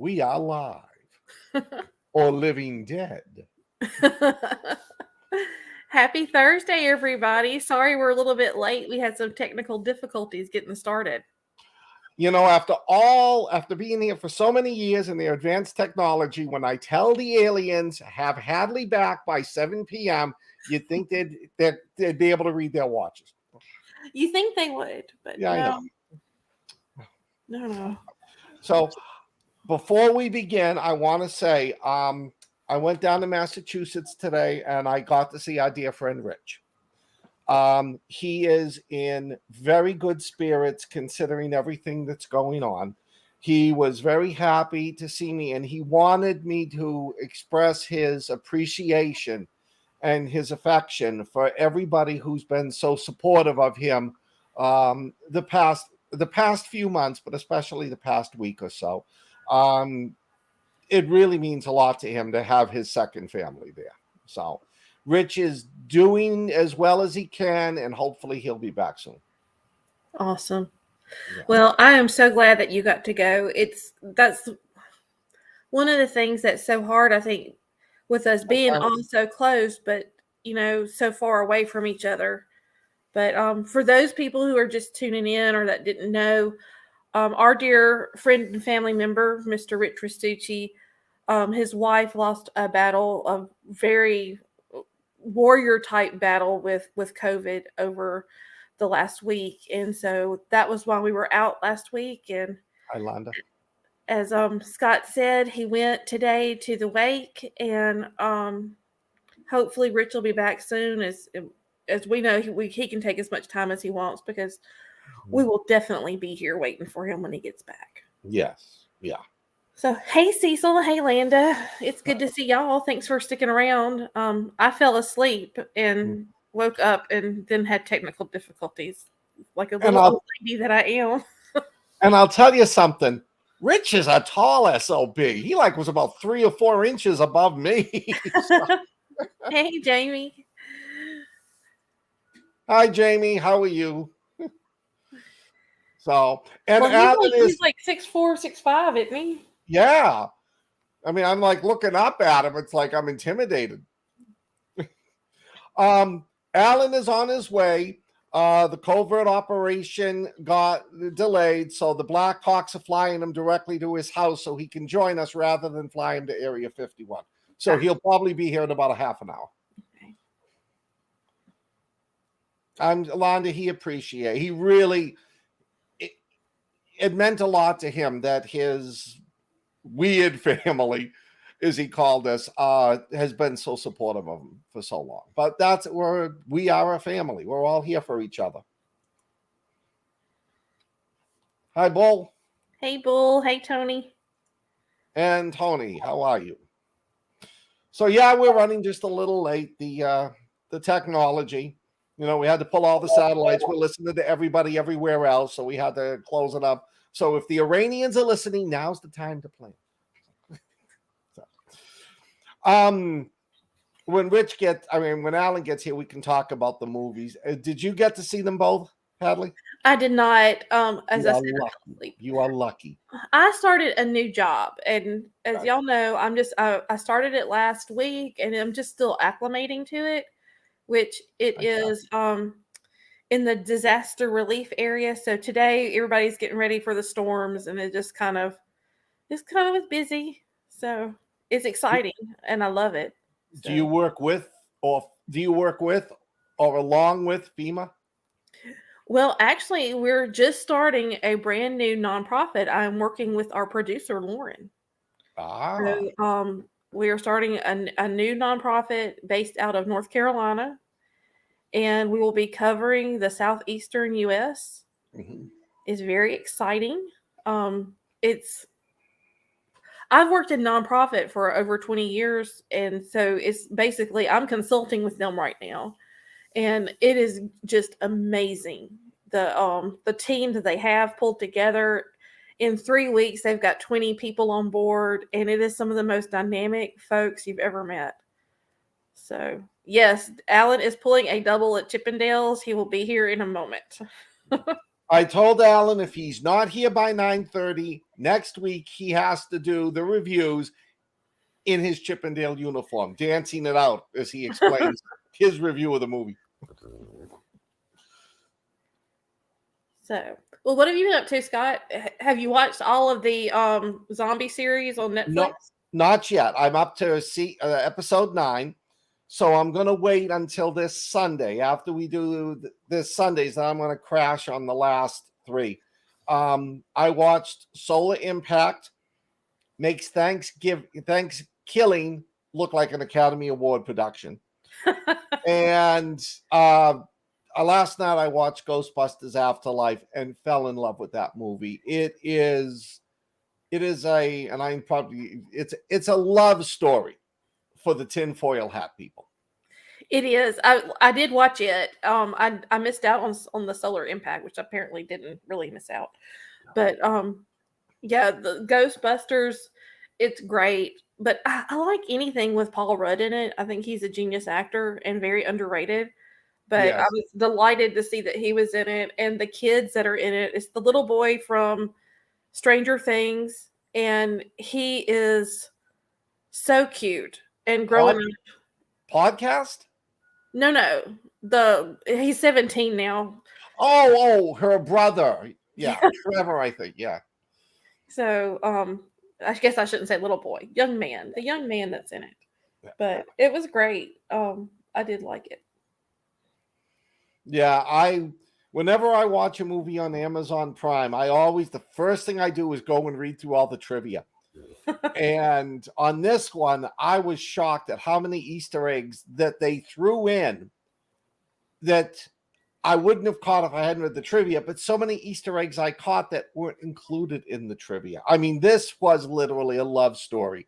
We are live or living dead. Happy Thursday, everybody. Sorry we're a little bit late. We had some technical difficulties getting started. After being here for so many years in their advanced technology, when I tell the aliens have Hadley back by 7 p.m., you'd think they'd be able to read their watches. You think they would, but Yeah, no. I know. No. So before we begin, I want to say I went down to Massachusetts today and I got to see our dear friend Rich. He is in very good spirits considering everything that's going on. He was very happy to see me and he wanted me to express his appreciation and his affection for everybody who's been so supportive of him the past few months, but especially the past week or so. It really means a lot to him to have his second family there. So Rich is doing as well as he can, and hopefully he'll be back soon. Awesome. Yeah. Well, I am so glad that you got to go. That's one of the things that's so hard, I think, with us being all so close, but so far away from each other. But for those people who are just tuning in or that didn't know, our dear friend and family member, Mr. Rich Restucci, his wife lost a battle, a very warrior type battle with COVID over the last week, and so that was why we were out last week. And Ilanda. As Scott said, he went today to the wake, and hopefully Rich will be back soon. As we know, he can take as much time as he wants because we will definitely be here waiting for him when he gets back. Yes. Yeah. So, hey, Cecil. Hey, Landa. It's good to see y'all. Thanks for sticking around. I fell asleep and woke up and then had technical difficulties like a little old lady that I am. And I'll tell you something. Rich is a tall SOB. He was about 3 or 4 inches above me. Hey, Jamie. Hi, Jamie. How are you? So, and he's like 6'4", 6'5", isn't he? Yeah. I mean, I'm looking up at him. It's like I'm intimidated. Alan is on his way. The covert operation got delayed, so the Blackhawks are flying him directly to his house so he can join us rather than fly him to Area 51. So he'll probably be here in about a half an hour. Okay. And Londa, he really, it meant a lot to him that his Wyrd family, as he called us, has been so supportive of him for so long. But we are a family. We're all here for each other. Hi, Bull. Hey, Bull. Hey, Tony. And Tony, how are you? So yeah, we're running just a little late. The technology, we had to pull all the satellites. We're listening to everybody everywhere else, so we had to close it up. So if the Iranians are listening, now's the time to plan. When Alan gets here, we can talk about the movies. Did you get to see them both, Hadley? I did not. As I said, you are lucky. I started a new job, and as y'all know, I started it last week, and I'm just still acclimating to it, which it is in the disaster relief area. So today, everybody's getting ready for the storms, and it just kind of was busy. So it's exciting, and I love it. So. Do you work with or along with FEMA? Well, actually, we're just starting a brand new nonprofit. I'm working with our producer, Lauren. So, we are starting a new nonprofit based out of North Carolina, and we will be covering the southeastern U.S. Mm-hmm. It's very exciting. I've worked in nonprofit for over 20 years, and so it's basically I'm consulting with them right now. And it is just amazing. The team that they have pulled together in 3 weeks, they've got 20 people on board, and it is some of the most dynamic folks you've ever met. So yes, Alan is pulling a double at Chippendales. He will be here in a moment. I told Alan if he's not here by 9:30 next week, he has to do the reviews in his Chippendale uniform, dancing it out as he explains his review of the movie. So, well, what have you been up to, Scott? Have you watched all of the zombie series on Netflix? No, not yet. I'm up to episode 9. So I'm going to wait until this Sunday. After we do this Sundays, then I'm going to crash on the last 3. I watched Solar Impact. Makes Thanksgiving look like an Academy Award production. And last night I watched Ghostbusters Afterlife and fell in love with that movie. It's a love story for the tinfoil hat people. It is. I did watch it. I missed out on the Solar Impact, which apparently didn't really miss out. But yeah, the Ghostbusters, it's great. But I like anything with Paul Rudd in it. I think he's a genius actor and very underrated. But Yes. I was delighted to see that he was in it, and the kids that are in it. It's the little boy from Stranger Things, and he is so cute and growing up. Podcast? No. He's 17 now. Oh, her brother. Yeah, Trevor, I think. Yeah. So, I guess I shouldn't say little boy, young man, the young man that's in it. But it was great. I did like it. Yeah, whenever I watch a movie on Amazon Prime, the first thing I do is go and read through all the trivia. And on this one, I was shocked at how many Easter eggs that they threw in that I wouldn't have caught if I hadn't read the trivia, but so many Easter eggs I caught that weren't included in the trivia. I mean, this was literally a love story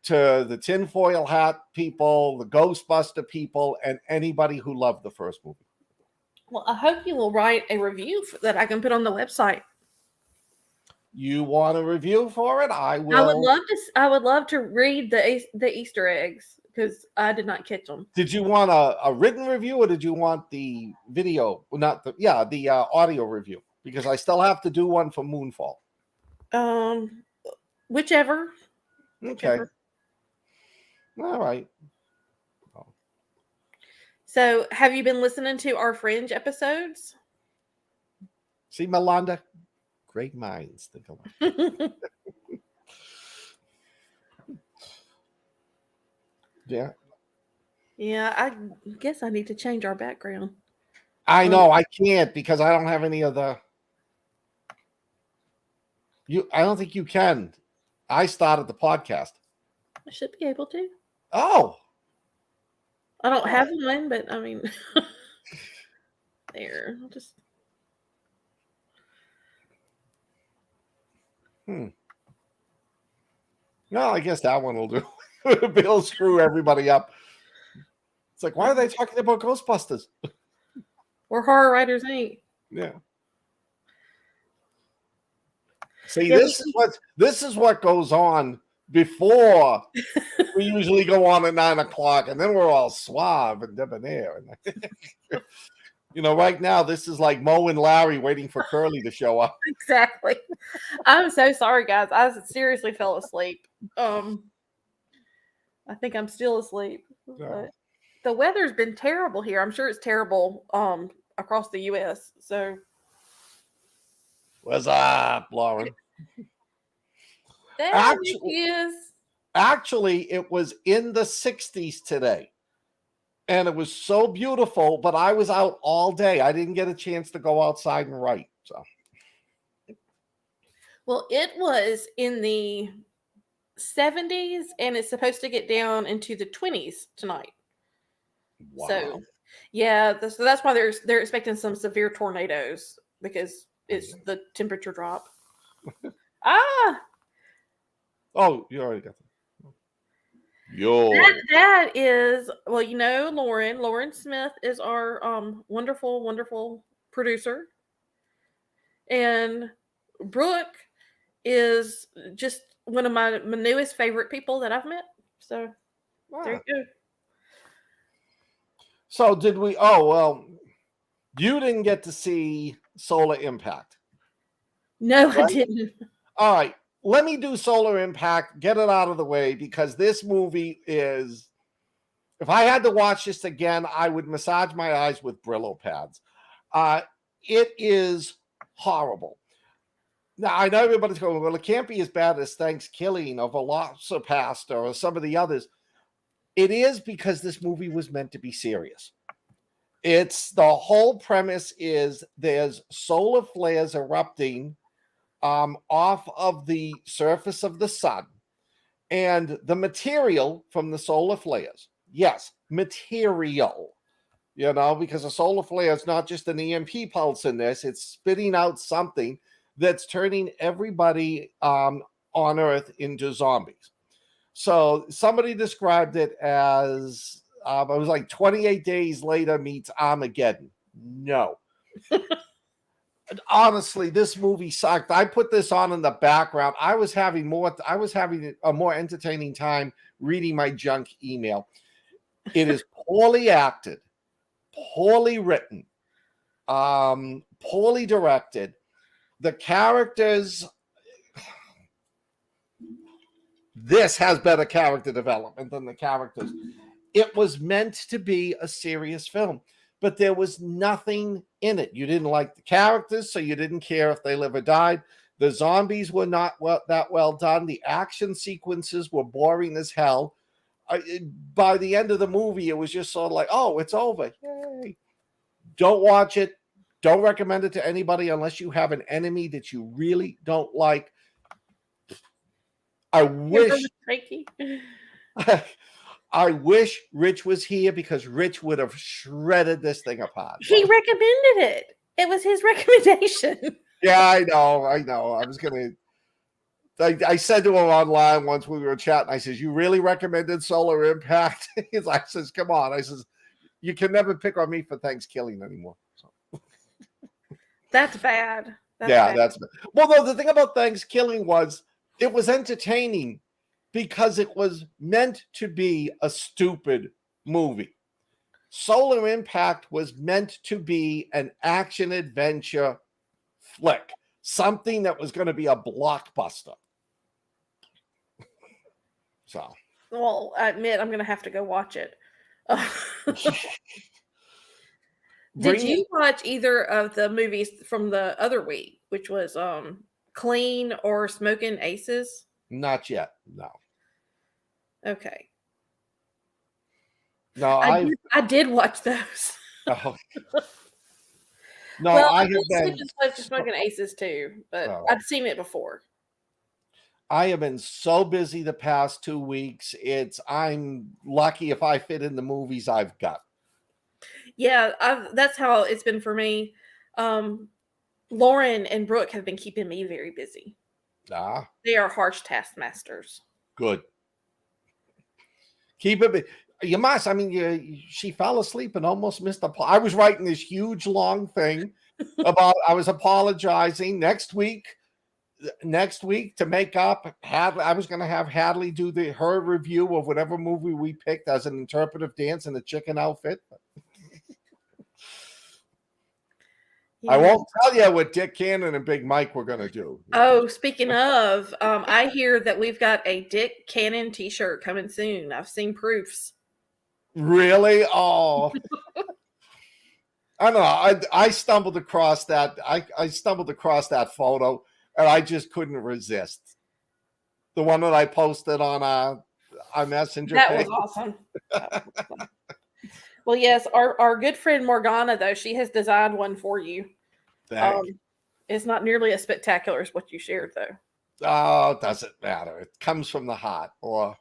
to the tinfoil hat people, the Ghostbuster people, and anybody who loved the first movie. Well, I hope you will write a review that I can put on the website. You want a review for it? I will. I would love to read the Easter eggs because I did not catch them. Did you want a written review or did you want the video? Not the audio review, because I still have to do one for Moonfall. Whichever. Okay. All right. So, have you been listening to our Fringe episodes? See, Melanda, great minds think alike. Yeah. Yeah, I guess I need to change our background. I know I can't because I don't have any of the. I don't think you can. I started the podcast. I should be able to. Oh. I don't have one, but I mean, there. I'll just. No, I guess that one will do. It'll screw everybody up. It's like, why are they talking about Ghostbusters? Or Horror Writers Inc. Yeah. See, this is what goes on before we usually go on at 9:00, and then we're all suave and debonair. Right now this is like Mo and Larry waiting for Curly to show up. Exactly. I'm so sorry, guys. I seriously fell asleep. I think I'm still asleep. Yeah. But the weather's been terrible here. I'm sure it's terrible across the U.S. So, what's up, Lauren? there it is. Actually, it was in the 60s today. And it was so beautiful, but I was out all day. I didn't get a chance to go outside and write. So, well, it was in the 70s, and it's supposed to get down into the 20s tonight. wow. So, yeah, so that's why they're expecting some severe tornadoes because it's the temperature drop. Oh, you already got that. That is, well, Lauren Smith is our wonderful, wonderful producer. And Brooke is just one of my newest favorite people that I've met. So there you go. So did we? Oh, well, you didn't get to see Solar Impact? No, I Right? didn't. All right. Let me do Solar Impact, get it out of the way, because this movie is, if I had to watch this again, I would massage my eyes with Brillo pads. It is horrible. Now, I know everybody's going, well, it can't be as bad as Thanksgiving or Velocipaster or some of the others. It is, because this movie was meant to be serious. It's the whole premise is there's solar flares erupting off of the surface of the sun, and the material from the solar flares, yes, material, because a solar flare is not just an EMP pulse in this, it's spitting out something that's turning everybody on Earth into zombies. So somebody described it as it was like 28 days later meets Armageddon. No. Honestly, this movie sucked. I put this on in the background. I was having a more entertaining time reading my junk email. It is poorly acted, poorly written, poorly directed. The characters, this has better character development than the characters. It was meant to be a serious film, but there was nothing in it. You didn't like the characters, so you didn't care if they live or died. The zombies were not that well done. The action sequences were boring as hell. By the end of the movie, it was just sort of like, oh, it's over. Yay. Don't watch it. Don't recommend it to anybody unless you have an enemy that you really don't like. I wish I wish Rich was here, because Rich would have shredded this thing apart. He recommended it. It was his recommendation. Yeah, I know. I said to him online once we were chatting, I says, you really recommended Solar Impact? I says, come on. I says, you can never pick on me for Thanksgiving anymore. So. That's bad. That's bad. Well, though, the thing about Thanksgiving was it was entertaining because it was meant to be a stupid movie. Solar Impact was meant to be an action adventure flick, something that was going to be a blockbuster. So, well, I admit I'm going to have to go watch it. Did you watch either of the movies from the other week, which was Clean or Smoking Aces? Not yet. No. Okay. No, I did watch those. Oh. No, well, I have been Smoking Aces too, but I've seen it before. I have been so busy the past 2 weeks. I'm lucky if I fit in the movies I've got. Yeah, that's how it's been for me. Lauren and Brooke have been keeping me very busy. They are harsh taskmasters. Good. Keep it. You must. I mean, she fell asleep and almost missed a. I was writing this huge long thing about. I was apologizing next week to make up. I was going to have Hadley do her review of whatever movie we picked as an interpretive dance in a chicken outfit. Yeah. I won't tell you what Dick Cannon and Big Mike were going to do. Oh, speaking of, I hear that we've got a Dick Cannon t-shirt coming soon. I've seen proofs. Really? Oh. I don't know. I stumbled across that. I stumbled across that photo, and I just couldn't resist. The one that I posted on our Messenger page. Was awesome. Well, yes, our good friend Morgana, though, she has designed one for you. It's not nearly as spectacular as what you shared, though. Oh, it doesn't matter. It comes from the heart, or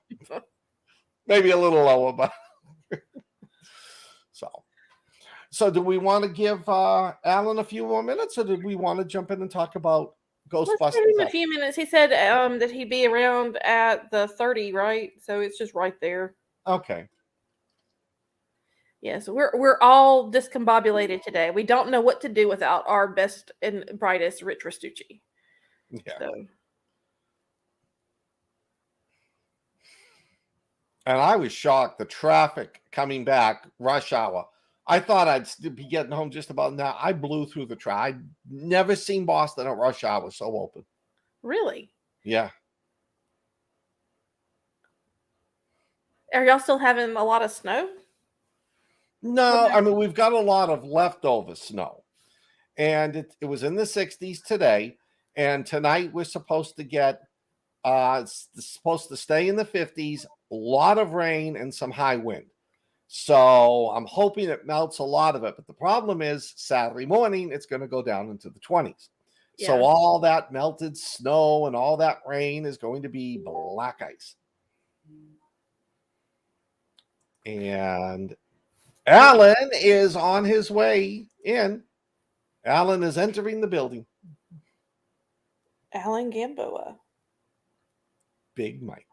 maybe a little lower, but so do we want to give Alan a few more minutes, or did we want to jump in and talk about Ghostbusters? Let's give him a few minutes. He said that he'd be around at the 30, right? So it's just right there. Okay. Yeah, so we're all discombobulated today. We don't know what to do without our best and brightest Rich Restucci. Yeah. So. And I was shocked. The traffic coming back, rush hour. I thought I'd be getting home just about now. I blew through the traffic. I'd never seen Boston at rush hour so open. Really? Yeah. Are y'all still having a lot of snow? No, I mean, we've got a lot of leftover snow. And it was in the 60s today. And tonight we're supposed to get, it's supposed to stay in the 50s, a lot of rain and some high wind. So I'm hoping it melts a lot of it. But the problem is Saturday morning, it's going to go down into the 20s. Yeah. So all that melted snow and all that rain is going to be black ice. And Alan is on his way in. Alan is entering the building. Alan Gamboa. Big Mike.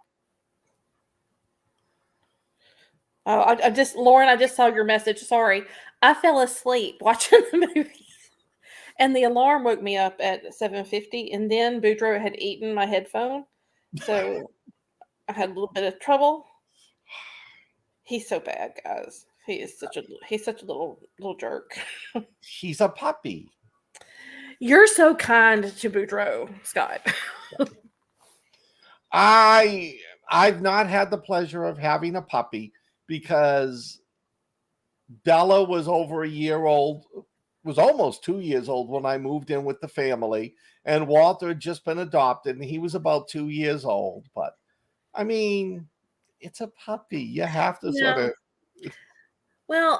Oh, Lauren, I just saw your message. Sorry. I fell asleep watching the movie. And the alarm woke me up at 7:50. And then Boudreaux had eaten my headphone. So I had a little bit of trouble. He's so bad, guys. He's such a little jerk. He's a puppy. You're so kind to Boudreaux, Scott. I've not had the pleasure of having a puppy because Bella was over a year old, was almost 2 years old when I moved in with the family, and Walter had just been adopted and he was about 2 years old. But I mean, it's a puppy. You have to sort of. Well,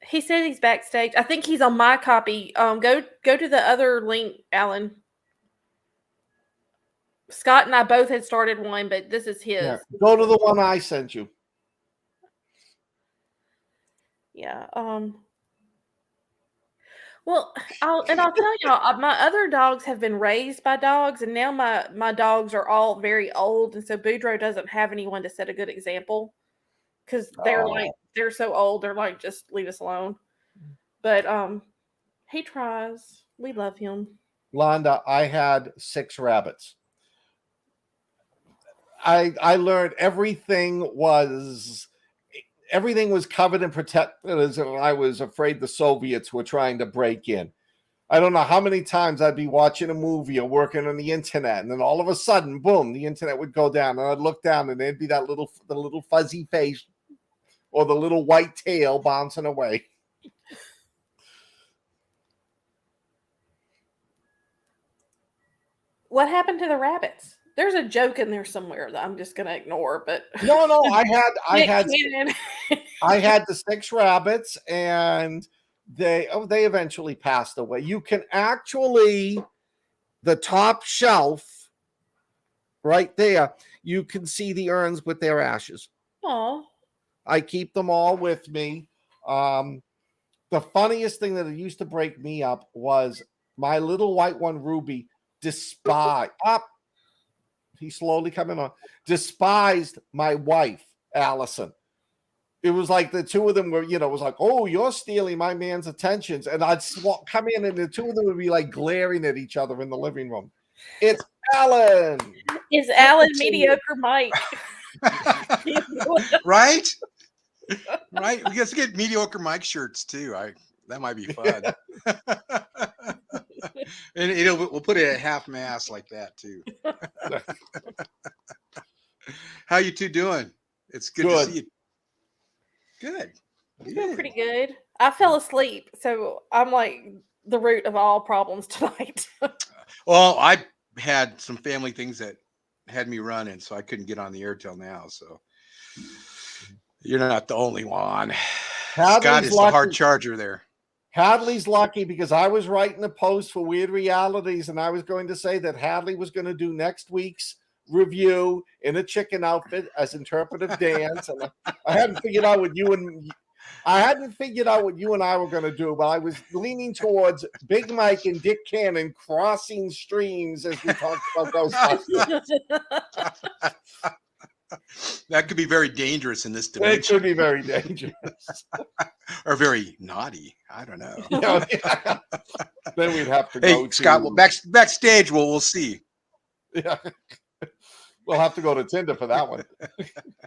he said he's backstage. I think he's on my copy. Go to the other link, Alan. Scott and I both had started one, but this is his. Yeah, go to the one I sent you. Yeah. Well, I'll tell y'all, my other dogs have been raised by dogs, and now my dogs are all very old, and so Boudreaux doesn't have anyone to set a good example because they're so old. They're like, just leave us alone. But he tries. We love him. Londa, I had 6 rabbits. I learned everything was covered and protected as I was afraid the Soviets were trying to break in. I don't know how many times I'd be watching a movie or working on the internet, and then all of a sudden, boom, the internet would go down, and I'd look down, and there'd be the little fuzzy face or the little white tail bouncing away. What happened to the rabbits? There's a joke in there somewhere that I'm just gonna ignore, but No, I had the 6 rabbits, and they eventually passed away. You can actually, the top shelf right there, you can see the urns with their ashes. Oh, I keep them all with me. The funniest thing that it used to break me up was my little white one, Ruby, he's slowly coming on. Despised my wife, Allison. It was like the two of them were, it was like, oh, you're stealing my man's attentions. And I'd come in and the two of them would be like glaring at each other in the living room. It's Alan. Is Alan mediocre Mike? Right? Right? We got to get mediocre Mike shirts too. That might be fun. And we'll put it at half mast like that too. How you two doing? It's good to see you. Good. Doing pretty good. I fell asleep, so I'm like the root of all problems tonight. Well, I had some family things that had me running, so I couldn't get on the air till now. So you're not the only one. Scott is the hard charger there. Hadley's lucky because I was writing a post for Weird Realities, and I was going to say that Hadley was going to do next week's review in a chicken outfit as interpretive dance, and I hadn't figured out what you and I were going to do, but I was leaning towards Big Mike and Dick Cannon crossing streams as we talked about Ghostbusters. That could be very dangerous in this dimension. It could be very dangerous. Or very naughty. I don't know. Yeah. Then we'd have to go to Scott, well, backstage, we'll see. Yeah. We'll have to go to Tinder for that one.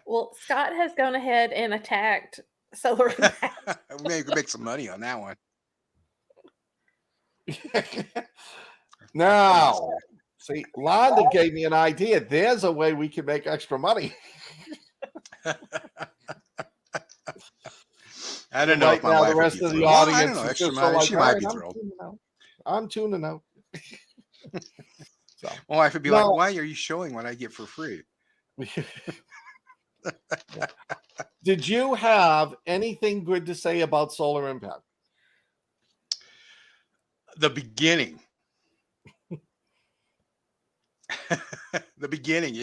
Well, Scott has gone ahead and attacked Solar Impact. Maybe we could make some money on that one. Now, see, Londa gave me an idea. There's a way we can make extra money. I don't know Right if my now, wife the would rest be of the thrilled. Well, I audience don't know. is Extra just so money. like, She all might right, be I'm thrilled. tuning out. I'm tuning out. So, My wife would be like, no. "Why are you showing what I get for free?" Did you have anything good to say about Solar Impact? The beginning. The beginning.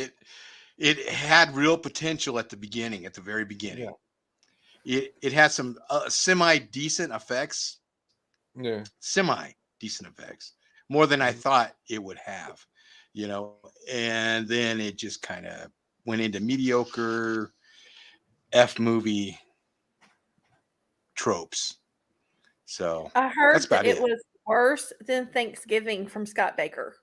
It had real potential at the beginning, at the very beginning. Yeah. It had some semi-decent effects. Yeah. Semi-decent effects. More than I thought it would have, you know. And then it just kind of went into mediocre F movie tropes. So I heard that's about that it was worse than Thanksgiving from Scott Baker.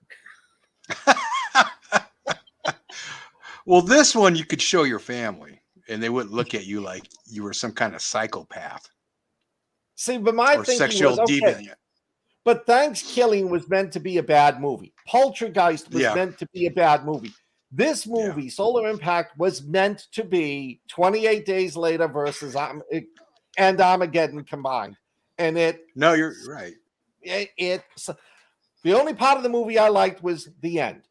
Well, this one you could show your family and they wouldn't look at you like you were some kind of psychopath. See, but my or thinking sexual was, okay, deviant. but Thanksgiving was meant to be a bad movie. Poltergeist was meant to be a bad movie. This movie, Solar Impact, was meant to be 28 Days Later versus and Armageddon combined. And No, you're right. It's the only part of the movie I liked was the end.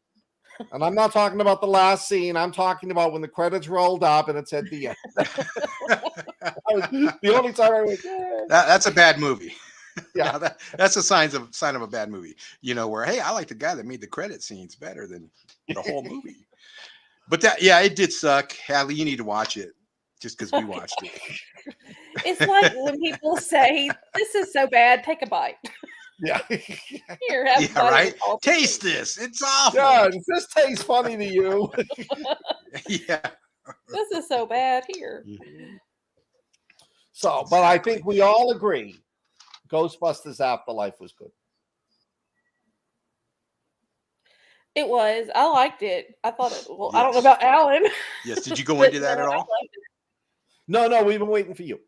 And I'm not talking about the last scene. I'm talking about when the credits rolled up and it said the end. The only time I went, that's a bad movie. Yeah, that's a sign of a bad movie. You know, where, hey, I like the guy that made the credit scenes better than the whole movie. But it did suck. Hadley, you need to watch it just because we watched it. It's like when people say, "This is so bad, take a bite." Yeah. Here, have a bite right. Taste this. It's awful. Yeah, does this taste funny to you? Yeah. This is so bad. Here. So, but I think we all agree, Ghostbusters Afterlife was good. It was. I liked it. I thought it. Well, Yes. I don't know about Alan. Yes. Did you go into that at all? No, we've been waiting for you.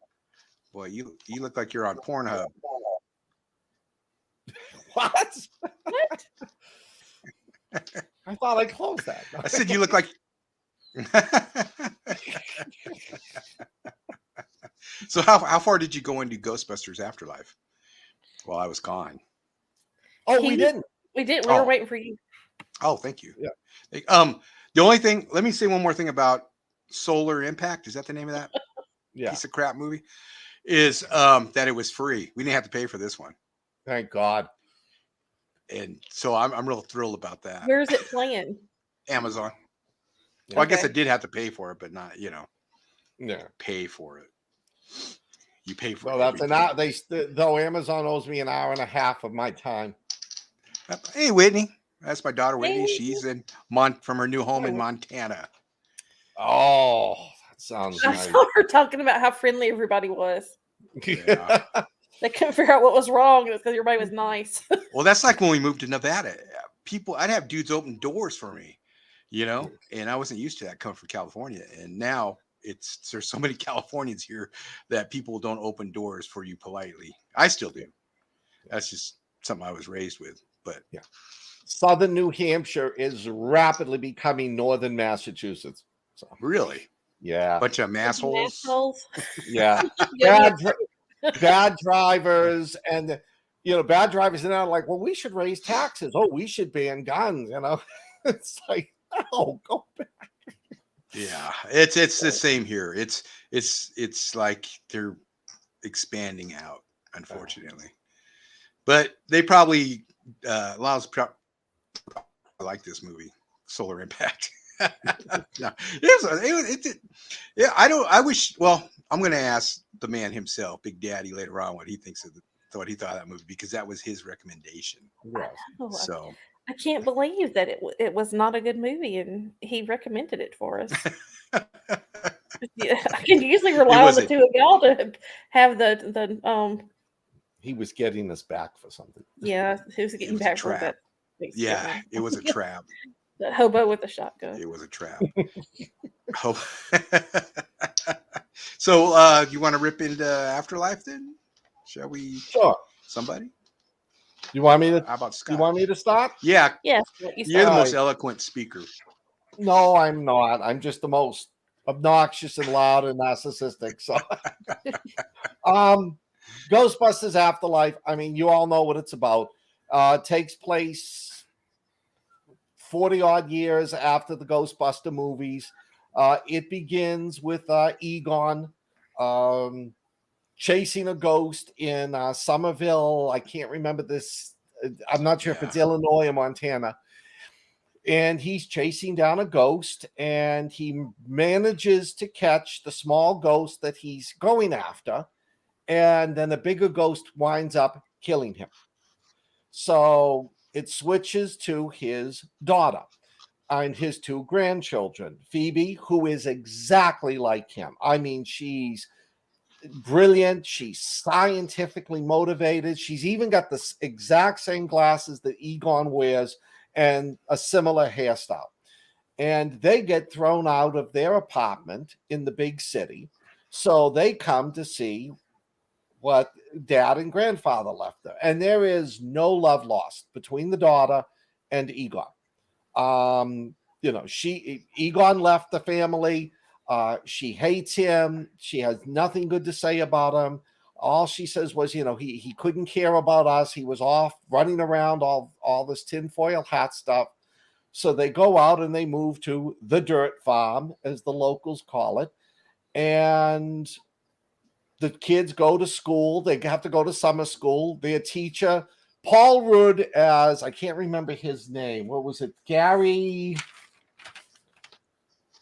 Boy, you look like you're on Pornhub. What? What? I thought I closed that. I said you look like. So how far did you go into Ghostbusters Afterlife while I was gone? Oh, we didn't. We didn't. We were waiting for you. Oh, thank you. Yeah. The only thing. Let me say one more thing about Solar Impact. Is that the name of that piece of crap movie? Is that it was free. We didn't have to pay for this one. Thank God. And so I'm real thrilled about that. Where's it playing? Amazon. Well, I guess I did have to pay for it, but not, pay for it. You pay for it. Well, that's an hour. Though Amazon owes me an hour and a half of my time. Hey, Whitney. That's my daughter, Whitney. She's from her new home in Montana. Oh, that sounds nice. I saw her talking about how friendly everybody was. Yeah. They couldn't figure out what was wrong. It was because everybody was nice. Well, that's like when we moved to Nevada. I'd have dudes open doors for me, and I wasn't used to that coming from California. And now there's so many Californians here that people don't open doors for you politely. I still do. That's just something I was raised with. But Southern New Hampshire is rapidly becoming northern Massachusetts. So, really? Yeah. Bunch of massholes. Yeah. Bad drivers and bad drivers, and they're like, well, we should raise taxes. Oh, we should ban guns. It's like, oh, go back. Yeah, it's the same here. It's like they're expanding out, unfortunately. But they probably allows like this movie, Solar Impact. No, I wish. Well, I'm going to ask the man himself, Big Daddy, later on what he thinks of what he thought of that movie, because that was his recommendation. So I can't believe that it was not a good movie, and he recommended it for us. I can usually rely on the two of y'all to have the. He was getting us back for something. Yeah, he was getting back for that. Yeah, it was a trap. The hobo with the shotgun. It was a trap. So, you want to rip into Afterlife then? Shall we? Sure. Somebody? You want me to? How about Scott? You want me to start? Yeah. Yes. You're the most Right. eloquent speaker. No, I'm not. I'm just the most obnoxious and loud and narcissistic. So, Ghostbusters Afterlife. I mean, you all know what it's about. It takes place 40 odd years after the Ghostbuster movies. It begins with Egon chasing a ghost in Somerville. I can't remember this. I'm not sure if it's Illinois or Montana. And he's chasing down a ghost, and he manages to catch the small ghost that he's going after. And then the bigger ghost winds up killing him. So it switches to his daughter and his two grandchildren. Phoebe, who is exactly like him. I mean, she's brilliant. She's scientifically motivated. She's even got the exact same glasses that Egon wears and a similar hairstyle. And they get thrown out of their apartment in the big city. So they come to see what dad and grandfather left there. And there is no love lost between the daughter and Egon. Egon left the family. She hates him. She has nothing good to say about him. All she says was, he couldn't care about us. He was off running around all this tinfoil hat stuff. So they go out and they move to the dirt farm, as the locals call it. And the kids go to school. They have to go to summer school. Their teacher, Paul Wyrd, as I can't remember his name. What was it? Gary.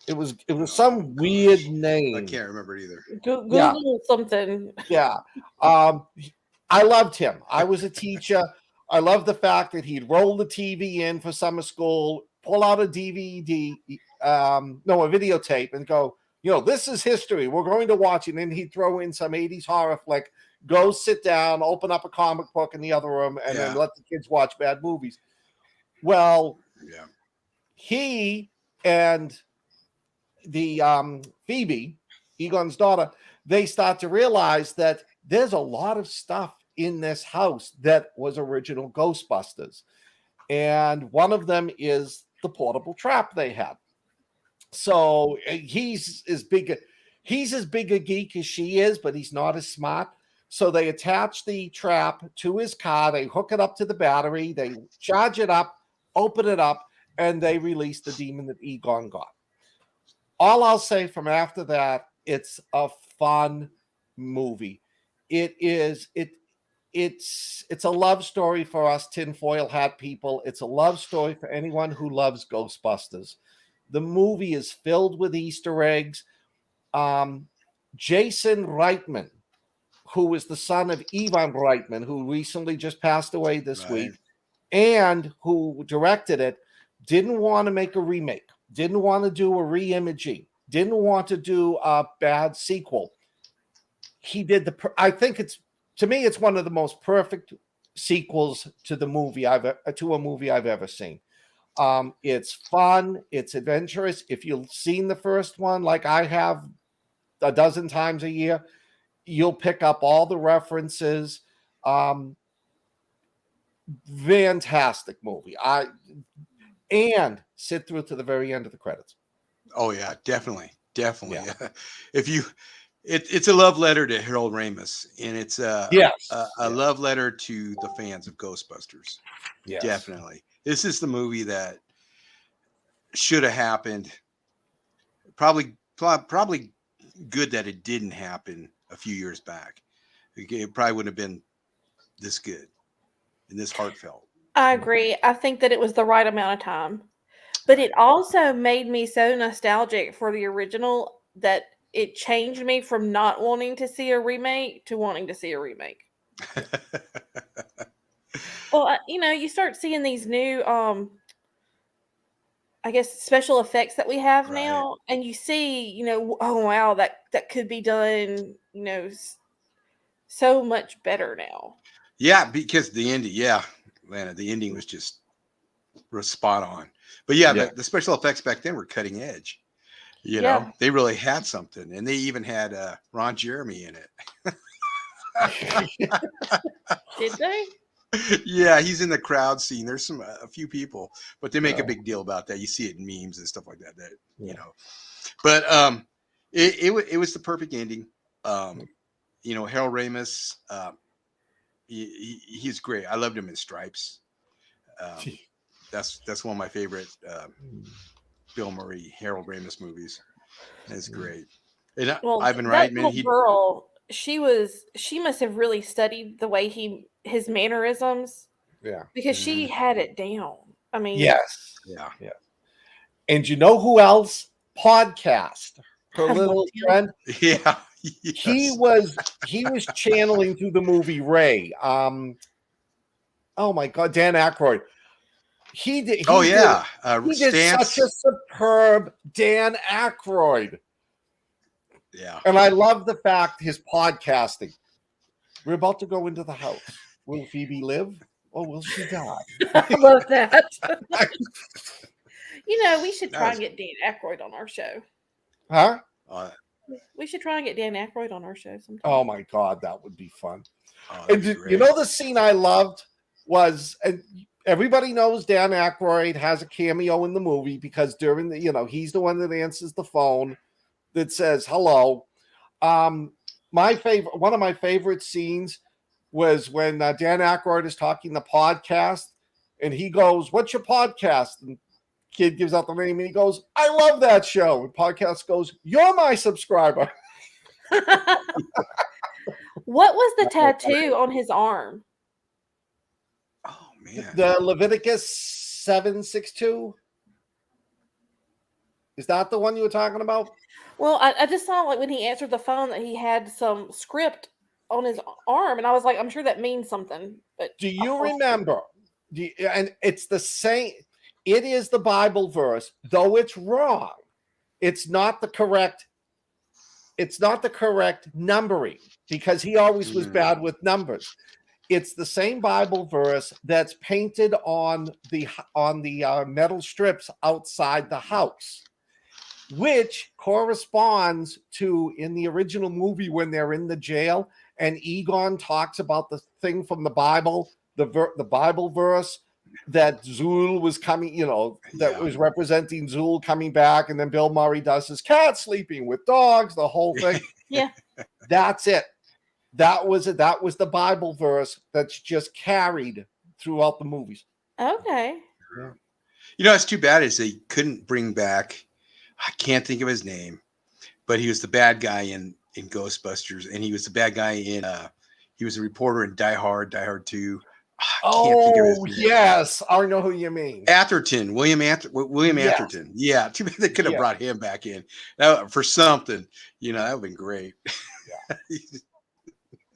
It was some weird name. I can't remember it either. Google something. Yeah. I loved him. I was a teacher. I loved the fact that he'd roll the TV in for summer school, pull out a DVD, a videotape, and go, this is history. We're going to watch it. And then he'd throw in some 80s horror flick, go sit down, open up a comic book in the other room, and then let the kids watch bad movies. Well, he and the Phoebe, Egon's daughter, they start to realize that there's a lot of stuff in this house that was original Ghostbusters. And one of them is the portable trap they had. So he's as big a geek as she is, but he's not as smart. So they attach the trap to his car, they hook it up to the battery, they charge it up, open it up, and they release the demon that Egon got. All I'll say from after that, it's a fun movie. It's a love story for us tinfoil hat people. It's a love story for anyone who loves Ghostbusters. The movie is filled with Easter eggs. Jason Reitman, who is the son of Ivan Reitman, who recently just passed away this week, and who directed it, didn't want to make a remake, didn't want to do a re-imaging, didn't want to do a bad sequel. He did I think it's one of the most perfect sequels to a movie I've ever seen. It's fun, it's adventurous. If you've seen the first one, like I have a dozen times a year, you'll pick up all the references. Fantastic movie. And sit through to the very end of the credits. Oh yeah, definitely. Yeah. It's a love letter to Harold Ramis, and it's a love letter to the fans of Ghostbusters. Yes. Definitely. This is the movie that should have happened. Probably good that it didn't happen a few years back. It probably wouldn't have been this good and this heartfelt. I agree. I think that it was the right amount of time. But it also made me so nostalgic for the original that it changed me from not wanting to see a remake to wanting to see a remake. Well, you start seeing these new, I guess, special effects that we have now, and you see, oh wow, that could be done, so much better now. Yeah, because the ending, Lana, the ending was just spot on. But the special effects back then were cutting edge. You know, they really had something, and they even had Ron Jeremy in it. Did they? Yeah, he's in the crowd scene. There's a few people, but they make a big deal about that. You see it in memes and stuff like that. You know, but it was the perfect ending. You know, Harold Ramis, he's great. I loved him in Stripes. That's one of my favorite Bill Murray, Harold Ramis movies. It's great. And Ivan that Reitman, little girl, she must have really studied the way his mannerisms. Yeah. Because she had it down. I mean, yes. Yeah. And you know who else? Podcast. Her little friend. Yeah. Yes. He was channeling through the movie Ray. Oh my God, Dan Aykroyd. He did such a superb Dan Aykroyd. Yeah. And I love the fact his podcasting. We're about to go into the house. Will Phoebe live or will she die? I love that. You know, we should try and get Dan Aykroyd on our show. Huh? We should try and get Dan Aykroyd on our show sometime. Oh my God, that would be fun. And you know the scene I loved was, and everybody knows Dan Aykroyd has a cameo in the movie because during the, you know, he's the one that answers the phone that says hello. One of my favorite scenes was when Dan Aykroyd is talking the podcast, and he goes, "What's your podcast?" And kid gives out the name, and he goes, "I love that show." And podcast goes, "You're my subscriber." What was the tattoo on his arm? Oh man, the Leviticus 7:6-2. Is that the one you were talking about? Well, I just saw like when he answered the phone that he had some script on his arm, and I was like, I'm sure that means something. But do you remember? And it's the same. It is the Bible verse, though it's wrong. It's not the correct. It's not the correct numbering because he always was bad with numbers. It's the same Bible verse that's painted on the metal strips outside the house, which corresponds to in the original movie when they're in the jail and Egon talks about the thing from the Bible, the Bible verse that Zool was coming, you know, that was representing Zool coming back, and then Bill Murray does his cat sleeping with dogs, the whole thing. Yeah, that's it. That was it. That was the Bible verse that's just carried throughout the movies. Okay. You know, it's too bad is they couldn't bring back. I can't think of his name, but he was the bad guy in Ghostbusters, and he was the bad guy in. He was a reporter in Die Hard 2. Oh yes, I know who you mean. Atherton, William Atherton. Yeah, too bad they could have brought him back in for something. You know, that would have been great. Yeah.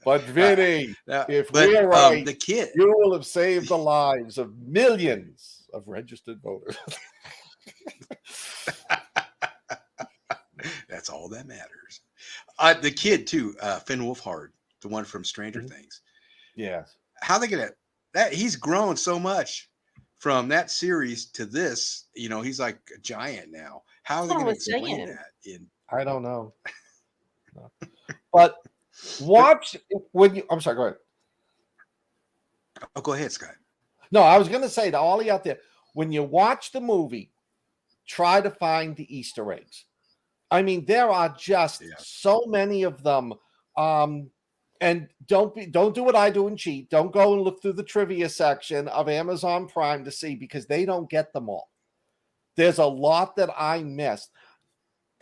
But Vinny, if we're right, the kid, you will have saved the lives of millions of registered voters. That's all that matters. The kid too, Finn Wolfhard, the one from Stranger Things. Yes. How they gonna that? He's grown so much from that series to this. You know, he's like a giant now. How are they going to explain that? I don't know. No. But watch when you. I'm sorry. Go ahead. Oh, go ahead, Scott. No, I was going to say to all of you out there, when you watch the movie, try to find the Easter eggs. I mean, there are just so many of them. And don't do what I do and cheat. Don't go and look through the trivia section of Amazon Prime to see because they don't get them all. There's a lot that I missed.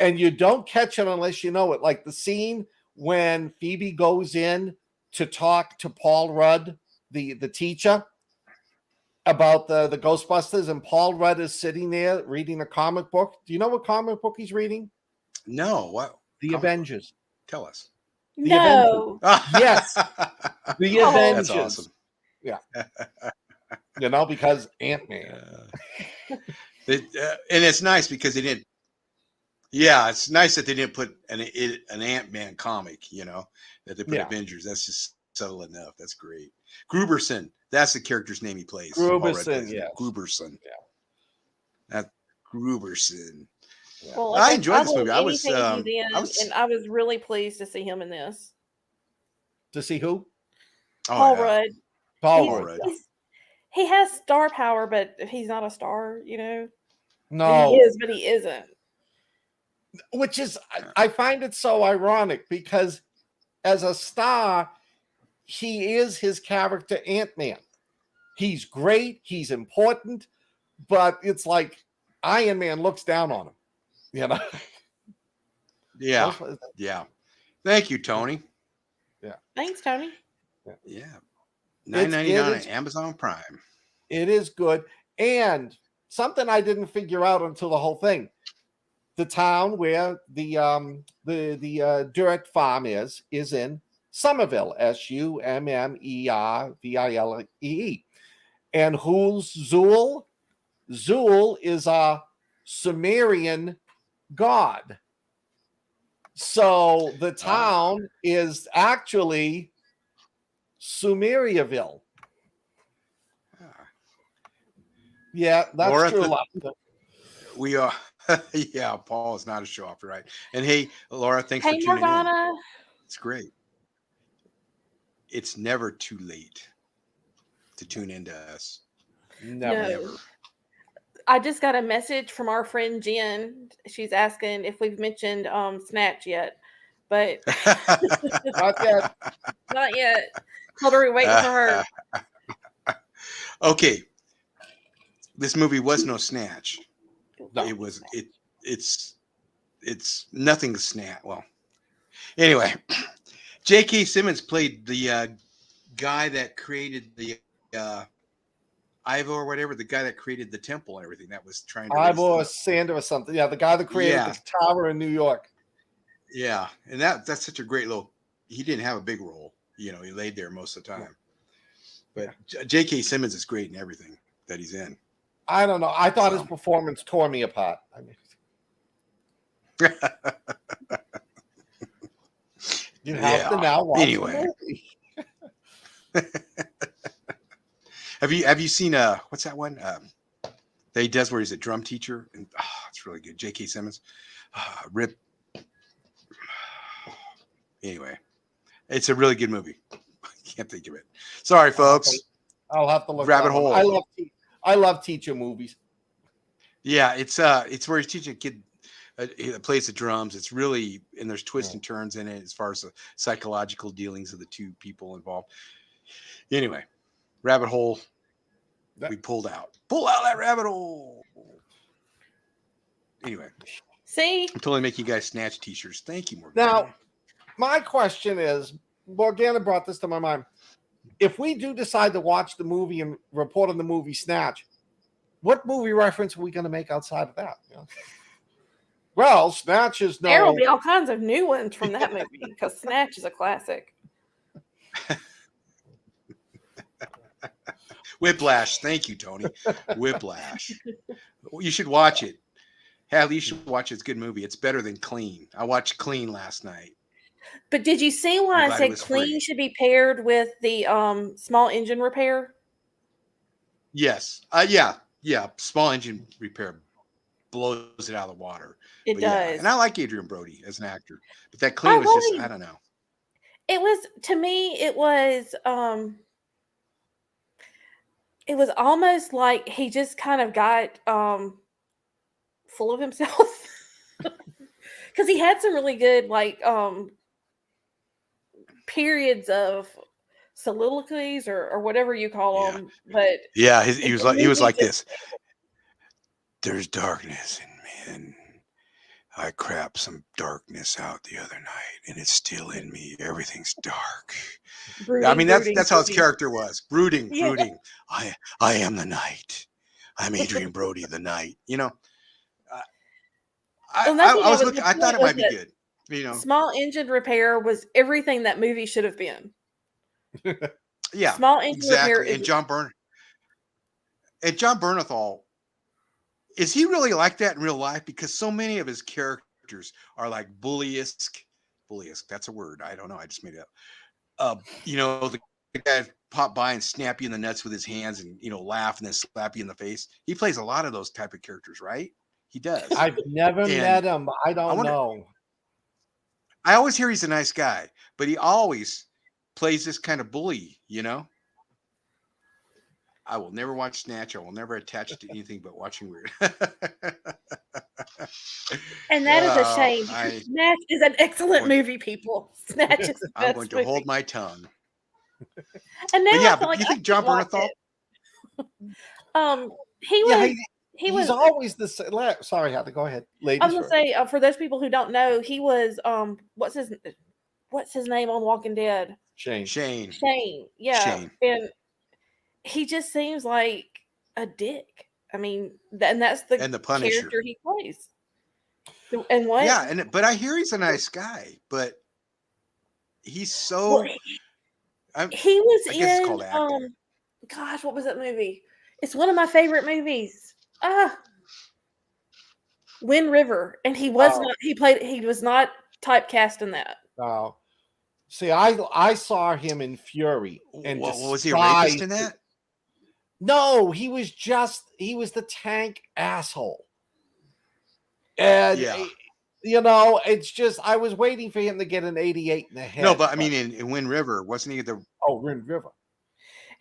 And you don't catch it unless you know it. Like the scene when Phoebe goes in to talk to Paul Rudd, the teacher, about the Ghostbusters, and Paul Rudd is sitting there reading a comic book. Do you know what comic book he's reading? No. What? The Avengers. Book? Tell us. No. Yes. The Avengers. That's awesome. Yeah. You know, because Ant-Man. And it's nice because they didn't. Yeah, it's nice that they didn't put an Ant-Man comic, you know, that they put Avengers. That's just subtle enough. That's great. Gruberson. That's the character's name he plays. Gruberson, yeah. Gruberson. Yeah. That Gruberson. Yeah. Well, I enjoyed this love movie. anything he's in, and I was really pleased to see him in this. To see who? Paul Rudd. Paul Rudd. He has star power, but he's not a star, you know. No, he is, but he isn't. Which is, I find it so ironic because as a star, he is his character Ant-Man. He's great, he's important, but it's like Iron Man looks down on him, you know? Yeah. Yeah. Thank you, Tony. Yeah. Thanks, Tony. Yeah. $9.99 on Amazon Prime. It is good. And something I didn't figure out until the whole thing. The town where the dirt farm is in Somerville, Summervillee. And who's Zool? Zool is a Sumerian god. So the town is actually Sumeriaville. Yeah, that's Laura, true. We are. Yeah, Paul is not a show off, right? And hey, Laura, thanks for tuning Morgana. in. It's great. It's never too late to tune into us. Never. I just got a message from our friend Jen. She's asking if we've mentioned Snatch yet, but not yet. Not yet. Told her we're waiting for her. Okay, this movie was no Snatch. No. It was. It's nothing to snatch. Well, anyway, J.K. Simmons played the guy that created the Ivo or whatever, the guy that created the temple and everything that was trying to Ivo or Sander or something. Yeah, the guy that created the tower in New York. Yeah, and that's such a great little. He didn't have a big role, you know. He laid there most of the time. But J.K. Simmons is great in everything that he's in. I don't know. I thought his performance tore me apart. I mean, you have to now watch anyway. Have you seen what's that one that he does where he's a drum teacher? And it's really good. J.K. Simmons. Rip. Anyway, it's a really good movie. I can't think of it. Sorry, folks. I'll have to look. Rabbit hole. I love teacher movies. Yeah, it's where he's teaching a kid that plays the drums. It's really, and there's twists and turns in it as far as the psychological dealings of the two people involved. Anyway, rabbit hole. We pulled out. Pull out that rabbit hole. Anyway. See? I'm totally making you guys snatch t-shirts. Thank you, Morgana. Now, my question is, Morgana brought this to my mind. If we do decide to watch the movie and report on the movie Snatch, what movie reference are we going to make outside of that? You know? Well, Snatch is no. There will be all kinds of new ones from that movie because Snatch is a classic. Whiplash. Thank you, Tony. Whiplash. You should watch it. Hadley, you should watch it. It's a good movie. It's better than Clean. I watched Clean last night. But did you see why I said Clean should be paired with the small engine repair? Yes. Yeah. Small engine repair blows it out of the water. It does. Yeah. And I like Adrian Brody as an actor. But that Clean was just, I don't know. It was, to me, it was almost like he just kind of got full of himself. Because he had some really good, like, periods of soliloquies or whatever you call them. But yeah, he was like this. There's darkness in men. I crapped some darkness out the other night, and it's still in me. Everything's dark. Brooding, I mean, that's how his character was. Brooding. I am the night. I'm Adrian Brody, the night. You know, I thought it might be good. You know, small engine repair was everything that movie should have been. Yeah, small engine repair. And John Bernthal, is he really like that in real life? Because so many of his characters are like bully-esque. That's a word. I don't know. I just made it up. You know, the guy pop by and snap you in the nuts with his hands and, you know, laugh and then slap you in the face. He plays a lot of those type of characters, right? He does. I've never met him. I don't know. I always hear he's a nice guy, but he always plays this kind of bully, you know? I will never watch Snatch. I will never attach it to anything but watching Wyrd. And that is a shame. Snatch is an excellent movie, people. Snatch is the I'm best going to movie. hold my tongue. And now But yeah, I feel like you I think John watch Bernthal? He's always the same. Sorry, Heather, go ahead. Ladies I was gonna say for those people who don't know, he was what's his name on Walking Dead? Shane. Yeah. Shane. And he just seems like a dick. I mean, and that's the Punisher character he plays. And what? Yeah, but I hear he's a nice guy, but he's so. He was it's called acting. Gosh, what was that movie? It's one of my favorite movies. Wind River, and he was not. He was not typecast in that. Oh, see, I saw him in Fury, and was he a rapist in that? No, he was the tank asshole, and you know, it's just I was waiting for him to get an 88 in the head. No, but I mean, in Wind River, wasn't he the? Oh, Wind River.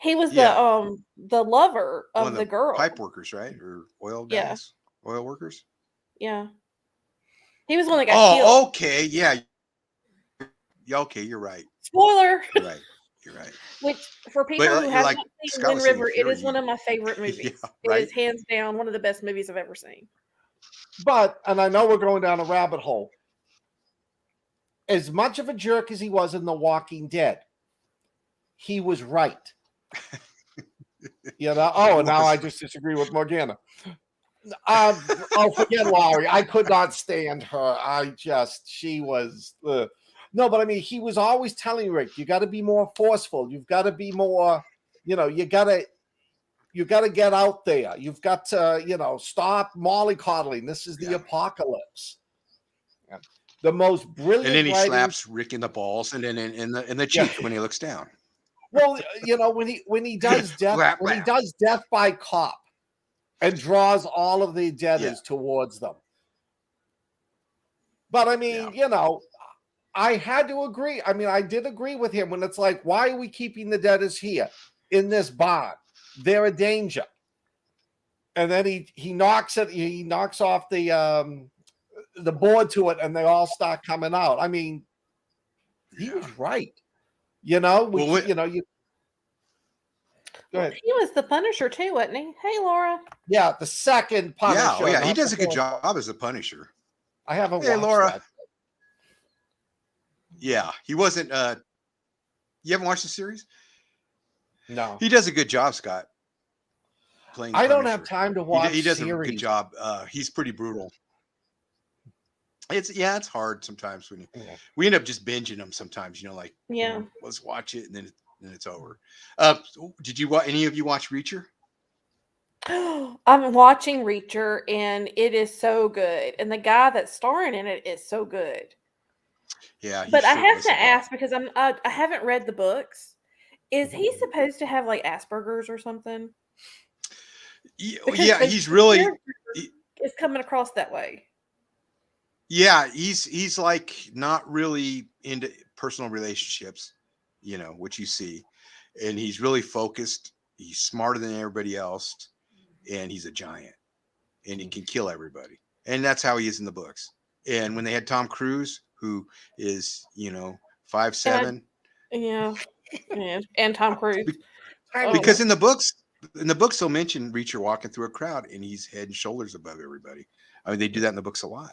He was the lover of the girl. Pipe workers, right? Or oil guys? Yeah. Oil workers? Yeah. He was the one that got killed. Oh, okay. Yeah. Okay, you're right. Spoiler. You're right. Which, for people who haven't seen Wind River, it is one of my favorite movies. It is hands down one of the best movies I've ever seen. But, and I know we're going down a rabbit hole, as much of a jerk as he was in The Walking Dead, he was right. You know. Oh, and now I just disagree with Morgana. Forget Laurie. I could not stand her. She was. No, but I mean, he was always telling Rick, you got to be more forceful. You've got to be more. You know, you got to get out there. You've got to, stop mollycoddling. This is the apocalypse. The most brilliant. And then he slaps Rick in the balls and then in the cheek when he looks down. Well, when he does death by cop and draws all of the debtors towards them. But I mean, I had to agree. I mean, I did agree with him when it's like, why are we keeping the debtors here in this barn? They're a danger. And then he knocks off the board to it, and they all start coming out. I mean, he was right. Go ahead. He was the Punisher too, wasn't he? Hey, Laura. Yeah, the second Punisher. Yeah, he does a good job as a Punisher. I haven't watched Laura. That. Yeah, he wasn't. You haven't watched the series? No. He does a good job, Scott. Playing. I don't have time to watch. He does a good job. He's pretty brutal. It's hard sometimes when we end up just binging them sometimes, let's watch it and then it's over. Did any of you watch Reacher? I'm watching Reacher and it is so good. And the guy that's starring in it is so good. Yeah. But I have to ask because I haven't read the books. Is he supposed to have like Asperger's or something? Yeah, he's really is coming across that way. Yeah, he's like not really into personal relationships, which you see, and he's really focused. He's smarter than everybody else, and he's a giant, and he can kill everybody, and that's how he is in the books. And when they had Tom Cruise, who is 5'7", and Tom Cruise, because in the books they'll mention Reacher walking through a crowd, and he's head and shoulders above everybody. I mean, they do that in the books a lot.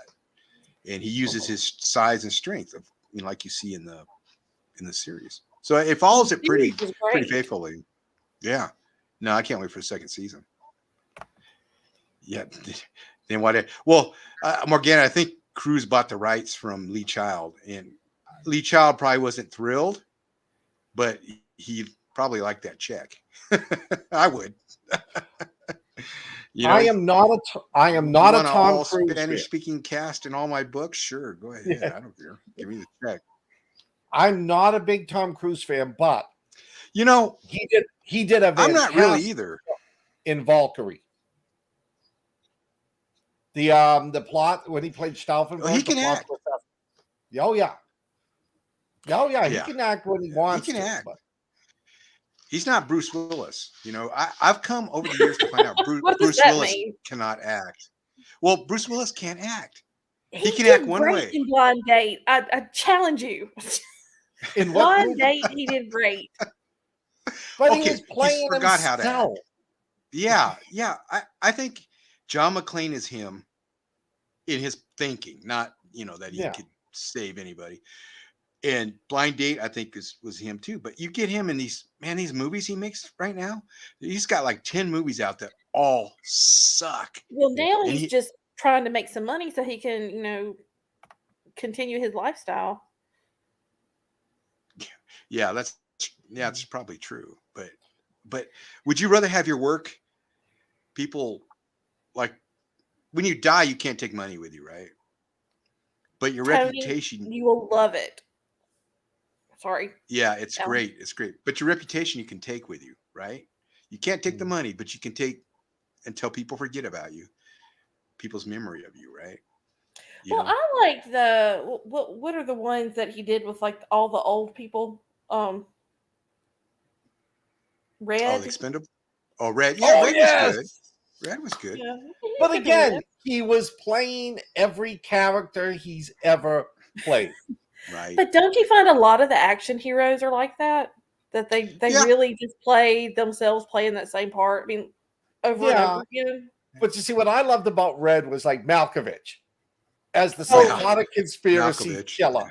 And he uses his size and strength, like you see in the series. So it follows it pretty faithfully. Yeah. No, I can't wait for the second season. Yeah. Then what? Well, Morgana, I think Cruise bought the rights from Lee Child, and Lee Child probably wasn't thrilled, but he probably liked that check. I would. I am not a Tom Cruise Spanish-speaking cast in all my books. Sure, go ahead. Yeah. I don't care. Give me the check. I'm not a big Tom Cruise fan, but he did a. I'm not really either. In Valkyrie. The plot when he played Stauffenberg. Oh, he can act. Oh yeah. He can act when he wants he can to. Act. But. He's not Bruce Willis. You know, I've come over the years to find out Bruce Willis cannot act. Well, Bruce Willis can't act. He can act one way. In Blind Date, I challenge you. In what Blind Date, he did great. But he was playing forgot himself. how to act. Yeah. I think John McClane is him in his thinking, not that he could save anybody. And Blind Date, I think, was him too. But you get him in these movies he makes right now. He's got like 10 movies out that all suck. Well, now he's just trying to make some money so he can, continue his lifestyle. Yeah, that's probably true. But would you rather have your work? People like when you die, you can't take money with you, right? But your reputation, you will love it. Sorry. Yeah, it's great. It's great. But your reputation you can take with you, right? You can't take the money, but you can take until people forget about you. People's memory of you, right? I like what are the ones that he did with like all the old people? Red. Oh, the Expendable. Oh, Red. Yeah, Red was good. Red was good. Yeah. But again, he was playing every character he's ever played. Right. But don't you find a lot of the action heroes are like that? That they really just play themselves playing that same part. I mean, over and over again. But you see, what I loved about Red was like Malkovich as the psychotic conspiracy killer.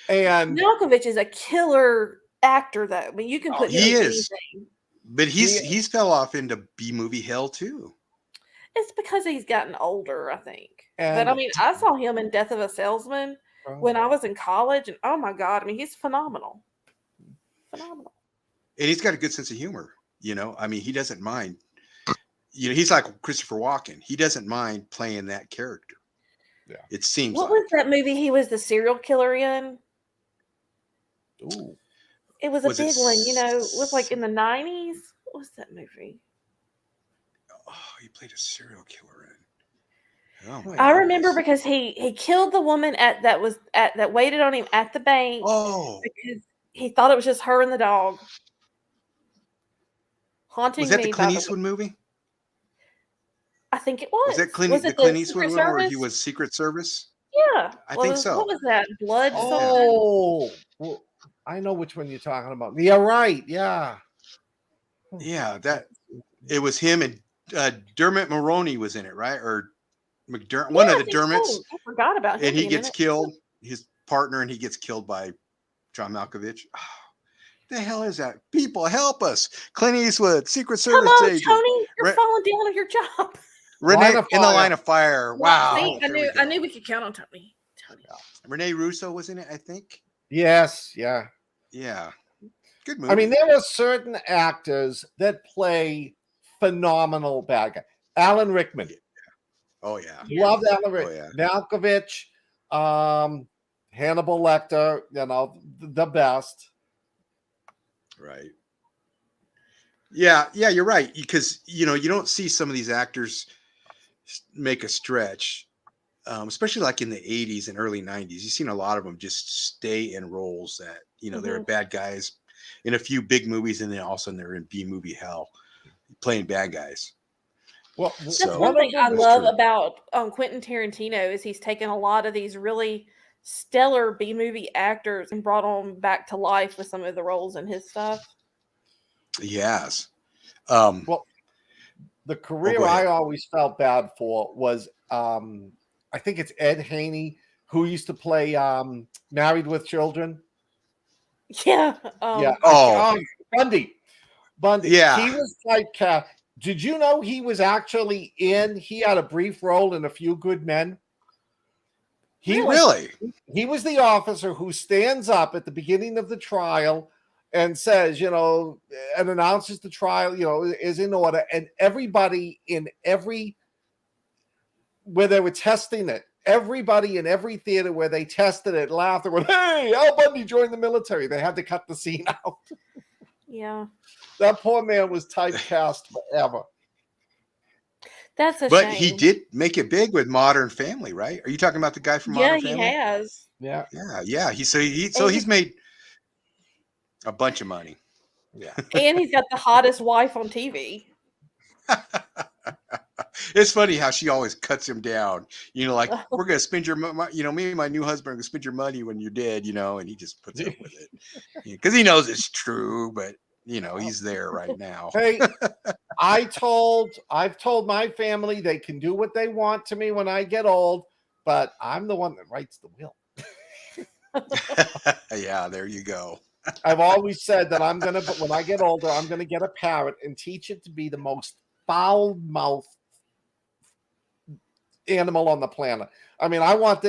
And Malkovich is a killer actor, though. I mean, you can put him in anything. But he's fell off into B-movie hell too. It's because he's gotten older, I think. But I mean, I saw him in Death of a Salesman when I was in college, and oh my God, I mean, he's phenomenal. Phenomenal. And he's got a good sense of humor. I mean, he doesn't mind. He's like Christopher Walken. He doesn't mind playing that character. Yeah. It seems What was that movie he was the serial killer in? Ooh. It was a big one, it was like in the 90s. What was that movie? Oh, he played a serial killer in. Oh, I remember because he killed the woman that waited on him at the bank. Oh, because he thought it was just her and the dog. Haunting me. Was that the Clint Eastwood movie? I think it was. Was that the Clint Eastwood one where he was Secret Service? Yeah. I think so. What was that? Blood? Oh, well, I know which one you're talking about. Yeah, right. Yeah. Yeah, it was him and Dermot Mulroney was in it, right? Or McDermott, one of the Dermots. So. I forgot about him. And he gets killed, his partner, and he gets killed by John Malkovich. Oh, the hell is that? People, help us. Clint Eastwood, Secret Service agent. Tony, you're falling down on your job. Renee in the Line of Fire. Wow. See, I knew we could count on Tony. Renee Russo was in it, I think. Yes, yeah. Yeah. Good movie. I mean, there are certain actors that play phenomenal bad guys. Alan Rickman. Oh, yeah. Loved Alan Rickman. Malkovich, Hannibal Lecter, the best. Right. Yeah, you're right. Because, you don't see some of these actors make a stretch, especially like in the 80s and early 90s. You've seen a lot of them just stay in roles that, they're bad guys in a few big movies, and then all of a sudden they're in B-movie hell playing bad guys. Well, that's one thing I love about Quentin Tarantino is he's taken a lot of these really stellar B-movie actors and brought them back to life with some of the roles in his stuff. Yes. Well, the career I always felt bad for was, I think it's Ed Haney, who used to play Married with Children. Yeah. Bundy. Yeah. He was typecast. Did you know he was actually he had a brief role in A Few Good Men? He was the officer who stands up at the beginning of the trial and says, and announces the trial, is in order. And everybody where they were testing it, everybody in every theater where they tested it laughed and went, "Hey, Al Bundy joined the military." They had to cut the scene out. Yeah. That poor man was typecast forever. That's a But he shame. did make it big with Modern Family, right? Are you talking about the guy from Yeah, Modern he Family? has. Yeah. Yeah. So And he's made a bunch of money. Yeah. and he's got the hottest wife on TV. It's funny how she always cuts him down. Like, we're gonna spend your me and my new husband are gonna spend your money when you're dead, and he just puts up with it because he knows it's true, but he's there right now. Hey, I've told my family they can do what they want to me when I get old, but I'm the one that writes the will. Yeah, there you go. I've always said that when I get older, I'm gonna get a parrot and teach it to be the most foul-mouthed animal on the planet. I mean, I want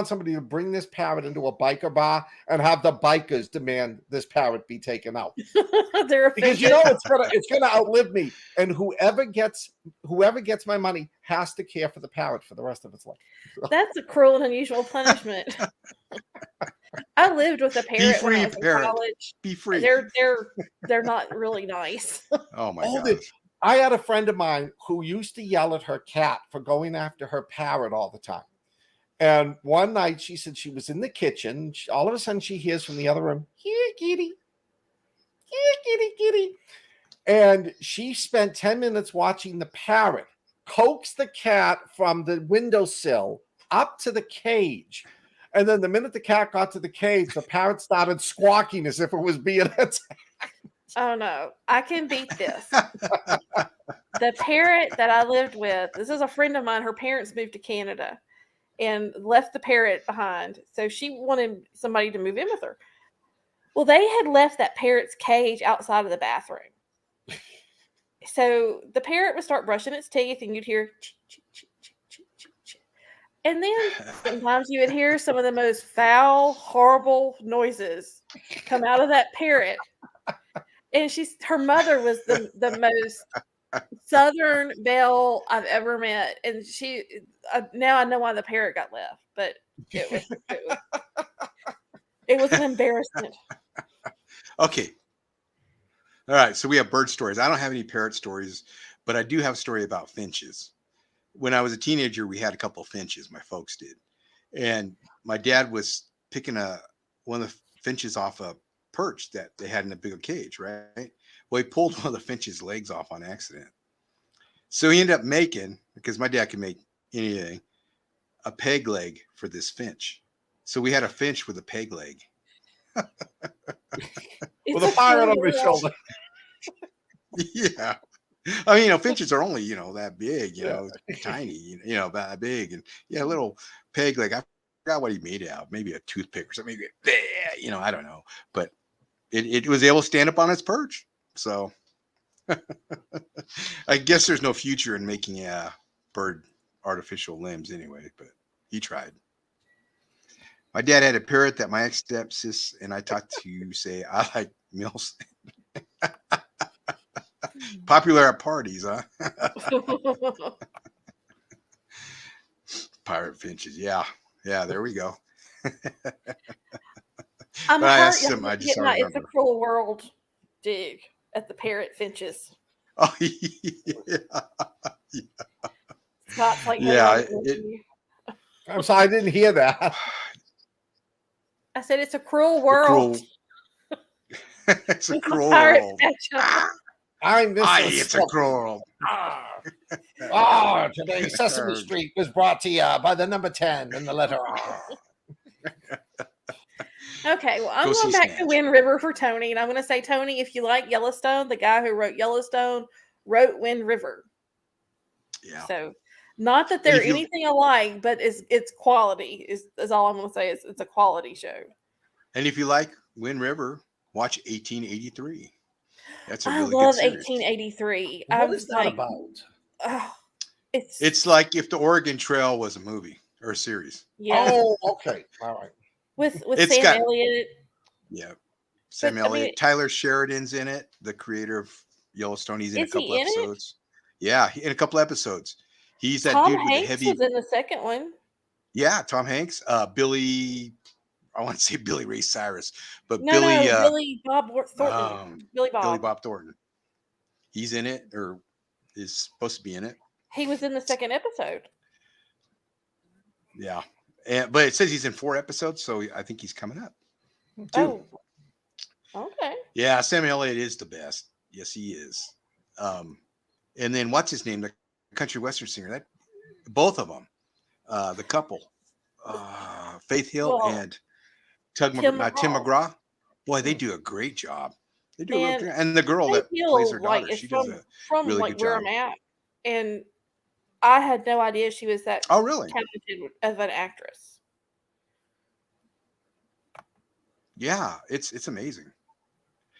somebody to bring this parrot into a biker bar and have the bikers demand this parrot be taken out. They're Because offended. it's gonna outlive me. And whoever gets my money has to care for the parrot for the rest of its life. That's a cruel and unusual punishment. I lived with a Be parrot when I free, was in parrot. college. Be free. They're not really nice. Oh my Oh, gosh. I had a friend of mine who used to yell at her cat for going after her parrot all the time. And one night she said she was in the kitchen. All of a sudden she hears from the other room, "Here, kitty. Here, kitty, kitty." And she spent 10 minutes watching the parrot coax the cat from the windowsill up to the cage. And then the minute the cat got to the cage, the parrot started squawking as if it was being attacked. Oh no, I can beat this. The parrot that I lived with, this is a friend of mine. Her parents moved to Canada and left the parrot behind. So she wanted somebody to move in with her. Well, they had left that parrot's cage outside of the bathroom. So the parrot would start brushing its teeth and you'd hear ch, ch, ch, ch, ch, ch, ch. And then sometimes you would hear some of the most foul, horrible noises come out of that parrot. And her mother was the most Southern belle I've ever met. And now I know why the parrot got left, but it was an embarrassment. Okay. All right. So we have bird stories. I don't have any parrot stories, but I do have a story about finches. When I was a teenager, we had a couple of finches, my folks did. And my dad was picking one of the finches off a perch that they had in a bigger cage, right? Well, he pulled one of the finch's legs off on accident. So he ended up making, because my dad can make anything, a peg leg for this finch. So we had a finch with a peg leg. With a pirate on his shoulder. Yeah. I mean, finches are only, that big, tiny, that big. And a little peg leg. I forgot what he made it out. Maybe a toothpick or something. I don't know. But it was able to stand up on its perch. So I guess there's no future in making a bird artificial limbs anyway, but he tried. My dad had a parrot that my ex-stepsis and I taught to say, "I like meals." Popular at parties, huh? Pirate finches. Yeah. Yeah, there we go. I'm I hurt. asked him, I just Get don't my It's a remember. Cruel World dig at the parrot finches. Oh, yeah. Scott's like, Yeah. I'm sorry, I didn't hear that. I said it's a cruel world. It's a With my cruel pirate world. statue. It's a cruel world. Today Sesame Street was brought to you by the number 10 and the letter R. Okay, well, I'm Go going see back to Snatch. Wind River for Tony, and I'm going to say, Tony, if you like Yellowstone, the guy who wrote Yellowstone wrote Wind River. Yeah. So, not that they're anything alike, but it's quality is all I'm going to say. It's a quality show. And if you like Wind River, watch 1883. That's a really love good series. 1883. What is that about? It's like if the Oregon Trail was a movie or a series. Yeah. Oh, okay. All right. With Sam Elliott. Yeah. Sam Elliott. Tyler Sheridan's in it, the creator of Yellowstone. He's in a couple episodes. Yeah, in a couple episodes. He's that dude with the heavy. Tom Hanks was in the second one. Yeah, Tom Hanks. Billy. I want to say Billy Ray Cyrus, but Billy Bob Thornton. Billy Bob Thornton. He's in it, or is supposed to be in it. He was in the second episode. Yeah. But it says he's in 4 episodes, so I think he's coming up. 2. Oh, okay. Yeah, Sam Elliott is the best. Yes, he is. And then what's his name? The country western singer. That both of them, the couple, Faith Hill and Tim McGraw. Boy, they do a great job. They do a real, and the girl that plays her daughter, she does a really good where job. I'm at, and I had no idea she was that really talented of an actress. Yeah, it's amazing.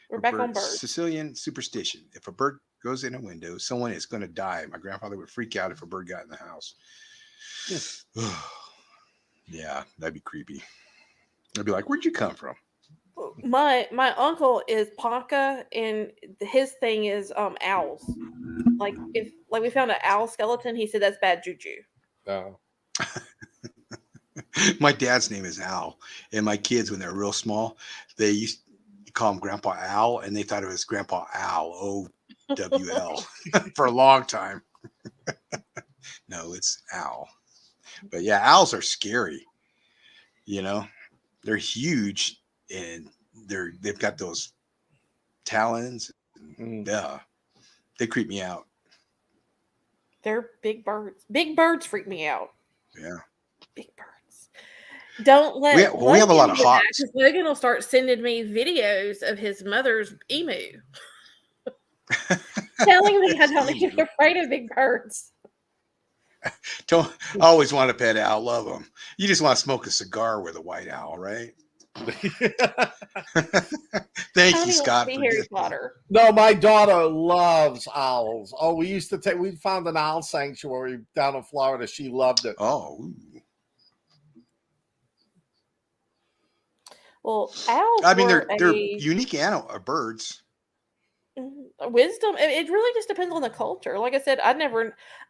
We're back on birds. Sicilian superstition. If a bird goes in a window, someone is going to die. My grandfather would freak out if a bird got in the house. Yeah, that'd be creepy. I'd be like, "Where'd you come from?" My uncle is Ponca, and his thing is owls. Like if we found an owl skeleton, he said that's bad juju. No. My dad's name is Al, and my kids, when they're real small, they used to call him Grandpa Al, and they thought it was Grandpa Al, OWL, for a long time. No, it's Al. But yeah, owls are scary. You know, they're huge, and they've got those talons. Yeah, they creep me out. They're big birds. Big birds freak me out. Yeah, big birds. Don't let we have a lot of hawks. Logan will start sending me videos of his mother's emu, telling me I don't need to be afraid of big birds. I always want to pet owl. Love them. You just want to smoke a cigar with a white owl, right? Thank you, Scott. Harry Potter. No, my daughter loves owls. Oh, we found an owl sanctuary down in Florida. She loved it. Oh. Well, owls. I mean, they're unique birds. Wisdom. It really just depends on the culture. Like I said, I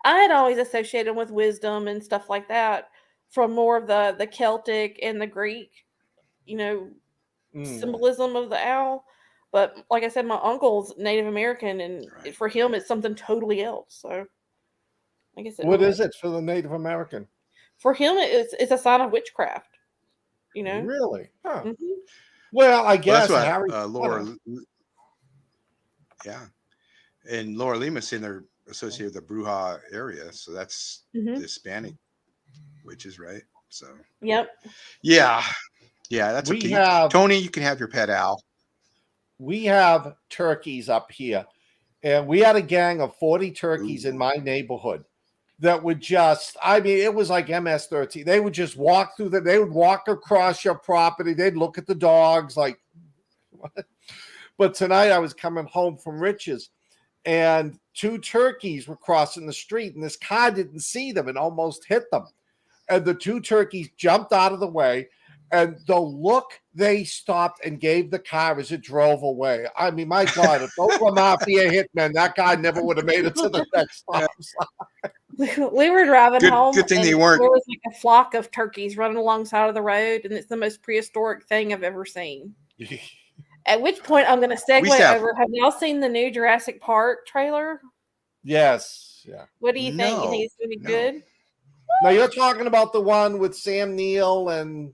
had always associated them with wisdom and stuff like that from more of the Celtic and the Greek, symbolism of the owl. But like I said, my uncle's Native American, and for him, it's something totally else. So, I guess what is it for the Native American? For him, it's a sign of witchcraft. Really? Huh. Mm-hmm. Well, I guess that's what, Harry. Laura. Yeah, and Laura Lemus in there associated with the Bruja area, so that's the Hispanic witches, right? So. Yep. Yeah, that's okay. Tony, you can have your pet owl. We have turkeys up here, and we had a gang of 40 turkeys in my neighborhood that would it was like MS-13. They would just walk through they would walk across your property. They'd look at the dogs like, what? But tonight I was coming home from Rich's, and 2 turkeys were crossing the street, and this car didn't see them and almost hit them. And the 2 turkeys jumped out of the way, and the look they stopped and gave the car as it drove away. I mean, my God, if those were mafia hitmen, that guy never would have made it to the next stop sign. We were driving home. Good thing they weren't. There was like a flock of turkeys running alongside of the road, and it's the most prehistoric thing I've ever seen. At which point, I'm going to segue over. Have y'all seen the new Jurassic Park trailer? Yes. Yeah. What do you think? You think it's going to be good? Now you're talking about the one with Sam Neill and.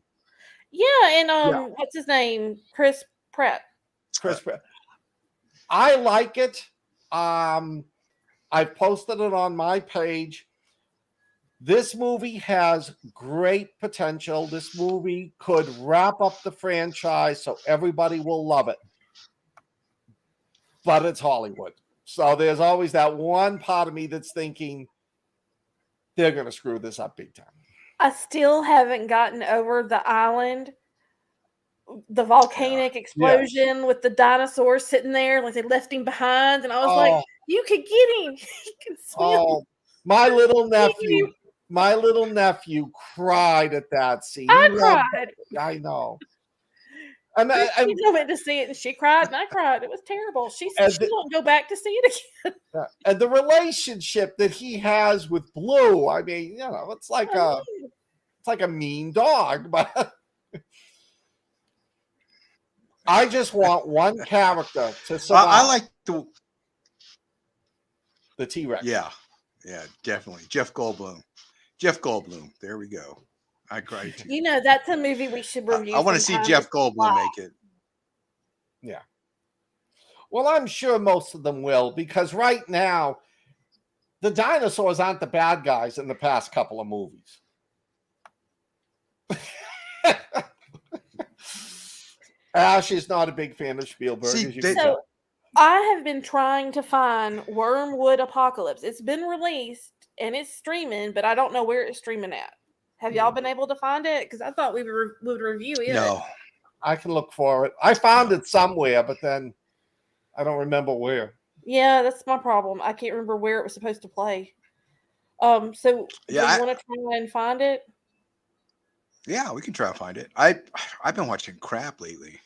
Yeah, and what's his name? Chris Pratt. I like it. I've posted it on my page. This movie has great potential. This movie could wrap up the franchise so everybody will love it. But it's Hollywood. So there's always that one part of me that's thinking they're going to screw this up big time. I still haven't gotten over the island, the volcanic explosion with the dinosaurs sitting there like they left him behind. And I was like, you could get him. He can swim. Oh, my little nephew cried at that scene. I cried. I know. And I went to see it, and she cried, and I cried. It was terrible. She said she won't go back to see it again. And the relationship that he has with Blue, I mean, it's like a mean dog, but I just want one character to survive. I like the T-Rex. Yeah, Yeah, definitely. Jeff Goldblum. Jeff Goldblum. There we go. I cried too. You know, that's a movie we should review. I want to see Jeff Goldblum make it. Yeah. Well, I'm sure most of them will, because right now, the dinosaurs aren't the bad guys in the past couple of movies. Ash is not a big fan of Spielberg. See, as you they- can tell. I have been trying to find Wormwood Apocalypse. It's been released and it's streaming, but I don't know where it's streaming at. Have y'all been able to find it? Because I thought we would review it. No. I can look for it. I found it somewhere, but then I don't remember where. Yeah, that's my problem. I can't remember where it was supposed to play. So Yeah, do you want to try and find it? Yeah, we can try to find it. I've been watching crap lately.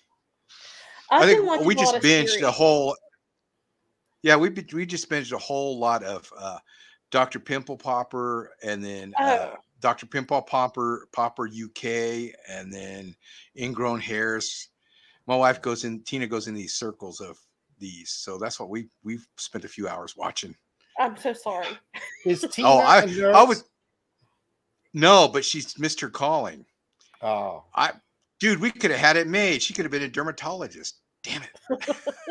I've I been think watching we a just lot of binged series. a whole. Yeah, we just binged a whole lot of Dr. Pimple Popper, and then Dr. Pimple Popper UK, and then Ingrown Hairs. My wife Tina goes in these circles of these, so that's what we've spent a few hours watching. I'm so sorry. Is Tina I nurse? was no, but she's missed her calling. Oh, Dude, we could have had it made. She could have been a dermatologist. Damn it.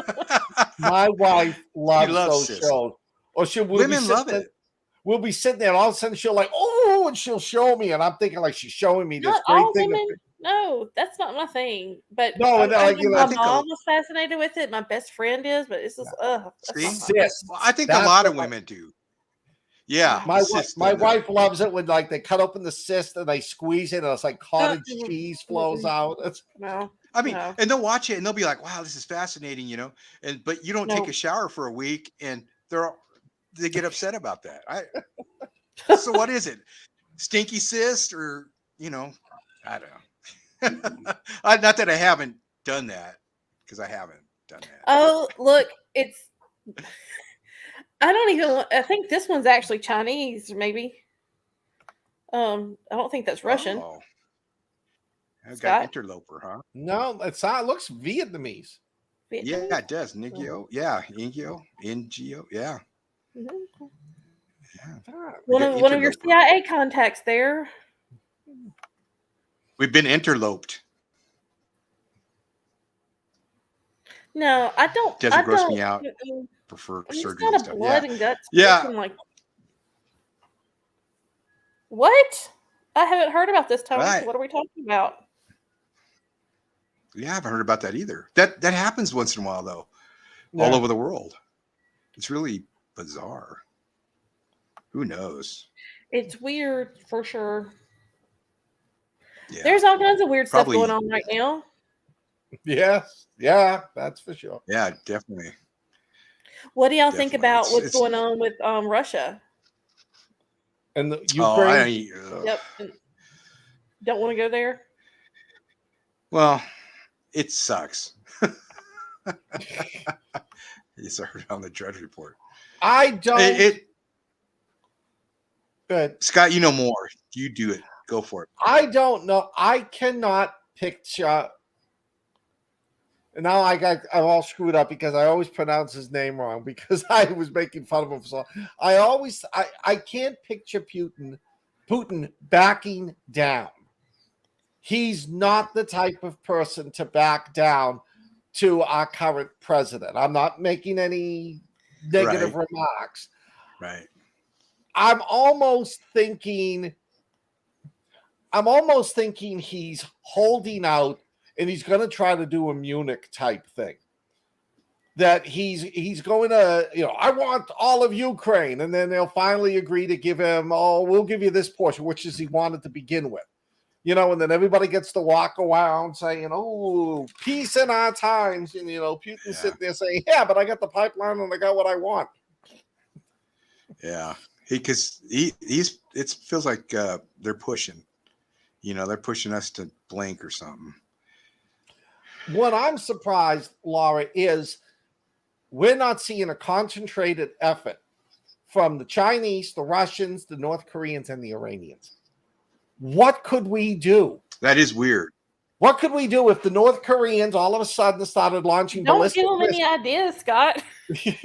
my wife loves loves those this. shows. Or Women love it. We'll be sitting there, and all of a sudden she'll like, oh, and she'll show me, and I'm thinking like she's showing me this Not great all thing. women. No, that's not my thing. But No, and I like, you know, I my think mom was fascinated with it. My best friend is, but it's just See? that's not- Cysts. Well, I think That's a lot what of women do. Yeah. My wife loves it when like they cut open the cyst and they squeeze it, and it's like cottage cheese flows out. It's No, I mean, no. and they'll watch it and they'll be like, "Wow, this is fascinating," but you don't take No. a shower for a week, and they get upset about that. So what is it? Stinky cyst, or I don't know. Not that I haven't done that, because I haven't done that. Oh, look, it's. I don't even. I think this one's actually Chinese, maybe. I don't think that's Russian. Oh. I've Scott? got interloper, huh? no, it looks Vietnamese. Yeah, it does. Ningyo. Yeah. Ingyo. Yeah. Mhm. Yeah. One of your CIA contacts there. We've been interloped. No, I don't. Doesn't I gross don't, me out. mm-mm. For It's surgery not and a stuff. blood Yeah. and guts. Yeah. person, like what? I haven't heard about this, Tony. Right. What are we talking about? Yeah, I haven't heard about that either. That happens once in a while, though, Yeah. all over the world. It's really bizarre. Who knows? It's weird for sure. Yeah. There's all kinds of weird Probably- stuff going on right now. Yes, yeah, that's for sure. Yeah, definitely. What do y'all think Definitely. about It's- what's it's- going on with Russia? And the Oh, Ukraine. Yep. Don't want to go there. Well, it sucks. It's heard on the Drudge Report. I don't. Good. Scott, you know more. You do it. Go for it. I don't know. I cannot picture. And now I'm all screwed up because I always pronounce his name wrong because I was making fun of him for so long. I can't picture Putin backing down. He's not the type of person to back down to our current president. I'm not making any negative remarks. Right. I'm almost thinking he's holding out and he's going to try to do a Munich type thing. That he's going to, I want all of Ukraine, and then they'll finally agree to give him, we'll give you this portion, which is he wanted to begin with. And then everybody gets to walk around saying, peace in our times. And, Putin's sitting there saying, yeah, but I got the pipeline and I got what I want. Yeah. It feels like they're pushing. They're pushing us to blink or something. What I'm surprised, Laura, is we're not seeing a concentrated effort from the Chinese, the Russians, the North Koreans, and the Iranians. What could we do? That is weird. What could we do if the North Koreans all of a sudden started launching Don't ballistic give them any ideas, Scott. Keep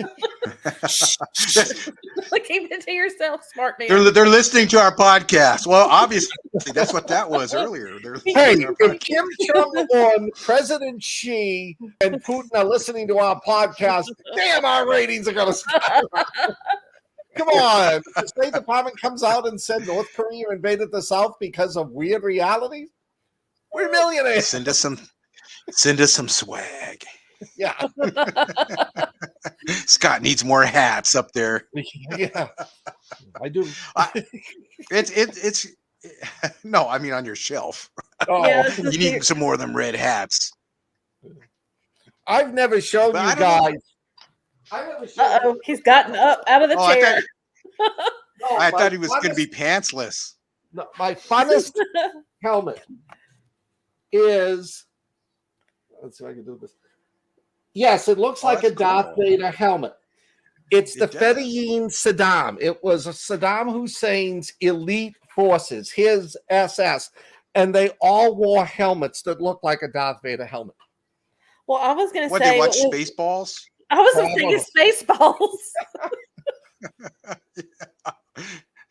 it to yourself, smart man. They're listening to our podcast. Well, obviously, that's what that was earlier. Hey, if Kim Jong-un, President Xi, and Putin are listening to our podcast, damn, our ratings are going to skyrocket. Come on. The State Department comes out and said North Korea invaded the South because of weird realities. We're millionaires. Send us some swag. Yeah. Scott needs more hats up there. Yeah. I do. It's no, I mean on your shelf. Oh. Yeah, You need some more of them red hats. I've never shown But you I don't guys. I never showed Uh-oh, he's gotten up out of the chair. I thought he was going to be pantsless. No, my funnest helmet is. Let's see if I can do this. Yes, it looks like a that's Darth cool. Vader helmet. It's the It does. Fedayeen Saddam. It was Saddam Hussein's elite forces, his SS, and they all wore helmets that looked like a Darth Vader helmet. Well, I was going to What, say. they watch Spaceballs? I was thinking Spaceballs.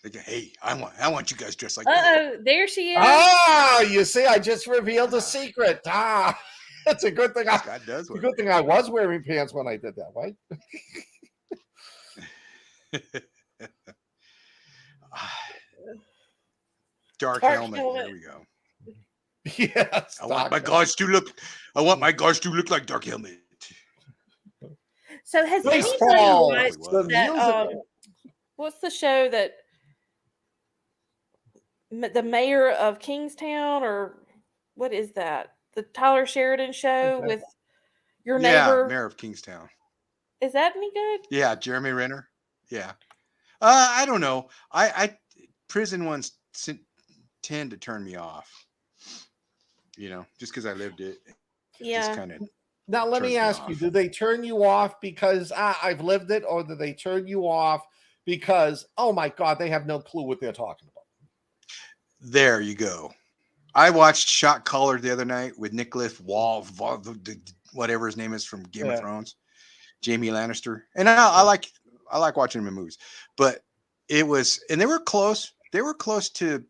Like, hey, I want you guys dressed like that. Uh-oh, there she is. Ah, you see, I just revealed a secret. Ah, it's a good thing. Scott does It's a work. good thing I was wearing pants when I did that, right? Dark Dark helmet. helmet. There we go. Yes. I want my guards to look like Dark Helmet. So has Baseball. anybody The watched that? musical. What's the show that the mayor of Kingstown, or what is that? The Tyler Sheridan show Okay. with your Yeah, neighbor. Mayor of Kingstown. Is that any good? Yeah, Jeremy Renner. Yeah. I don't know. I prison ones tend to turn me off. Just because I lived it. Yeah. Just kind of. Now, let me turns me ask you, off. do they turn you off because I've lived it, or do they turn you off because, oh my God, they have no clue what they're talking about? There you go. I watched Shot Caller the other night with Nicholas whatever his name is from Game of Thrones, Jamie Lannister, and I like watching him in movies. But it was, and they were close. They were close to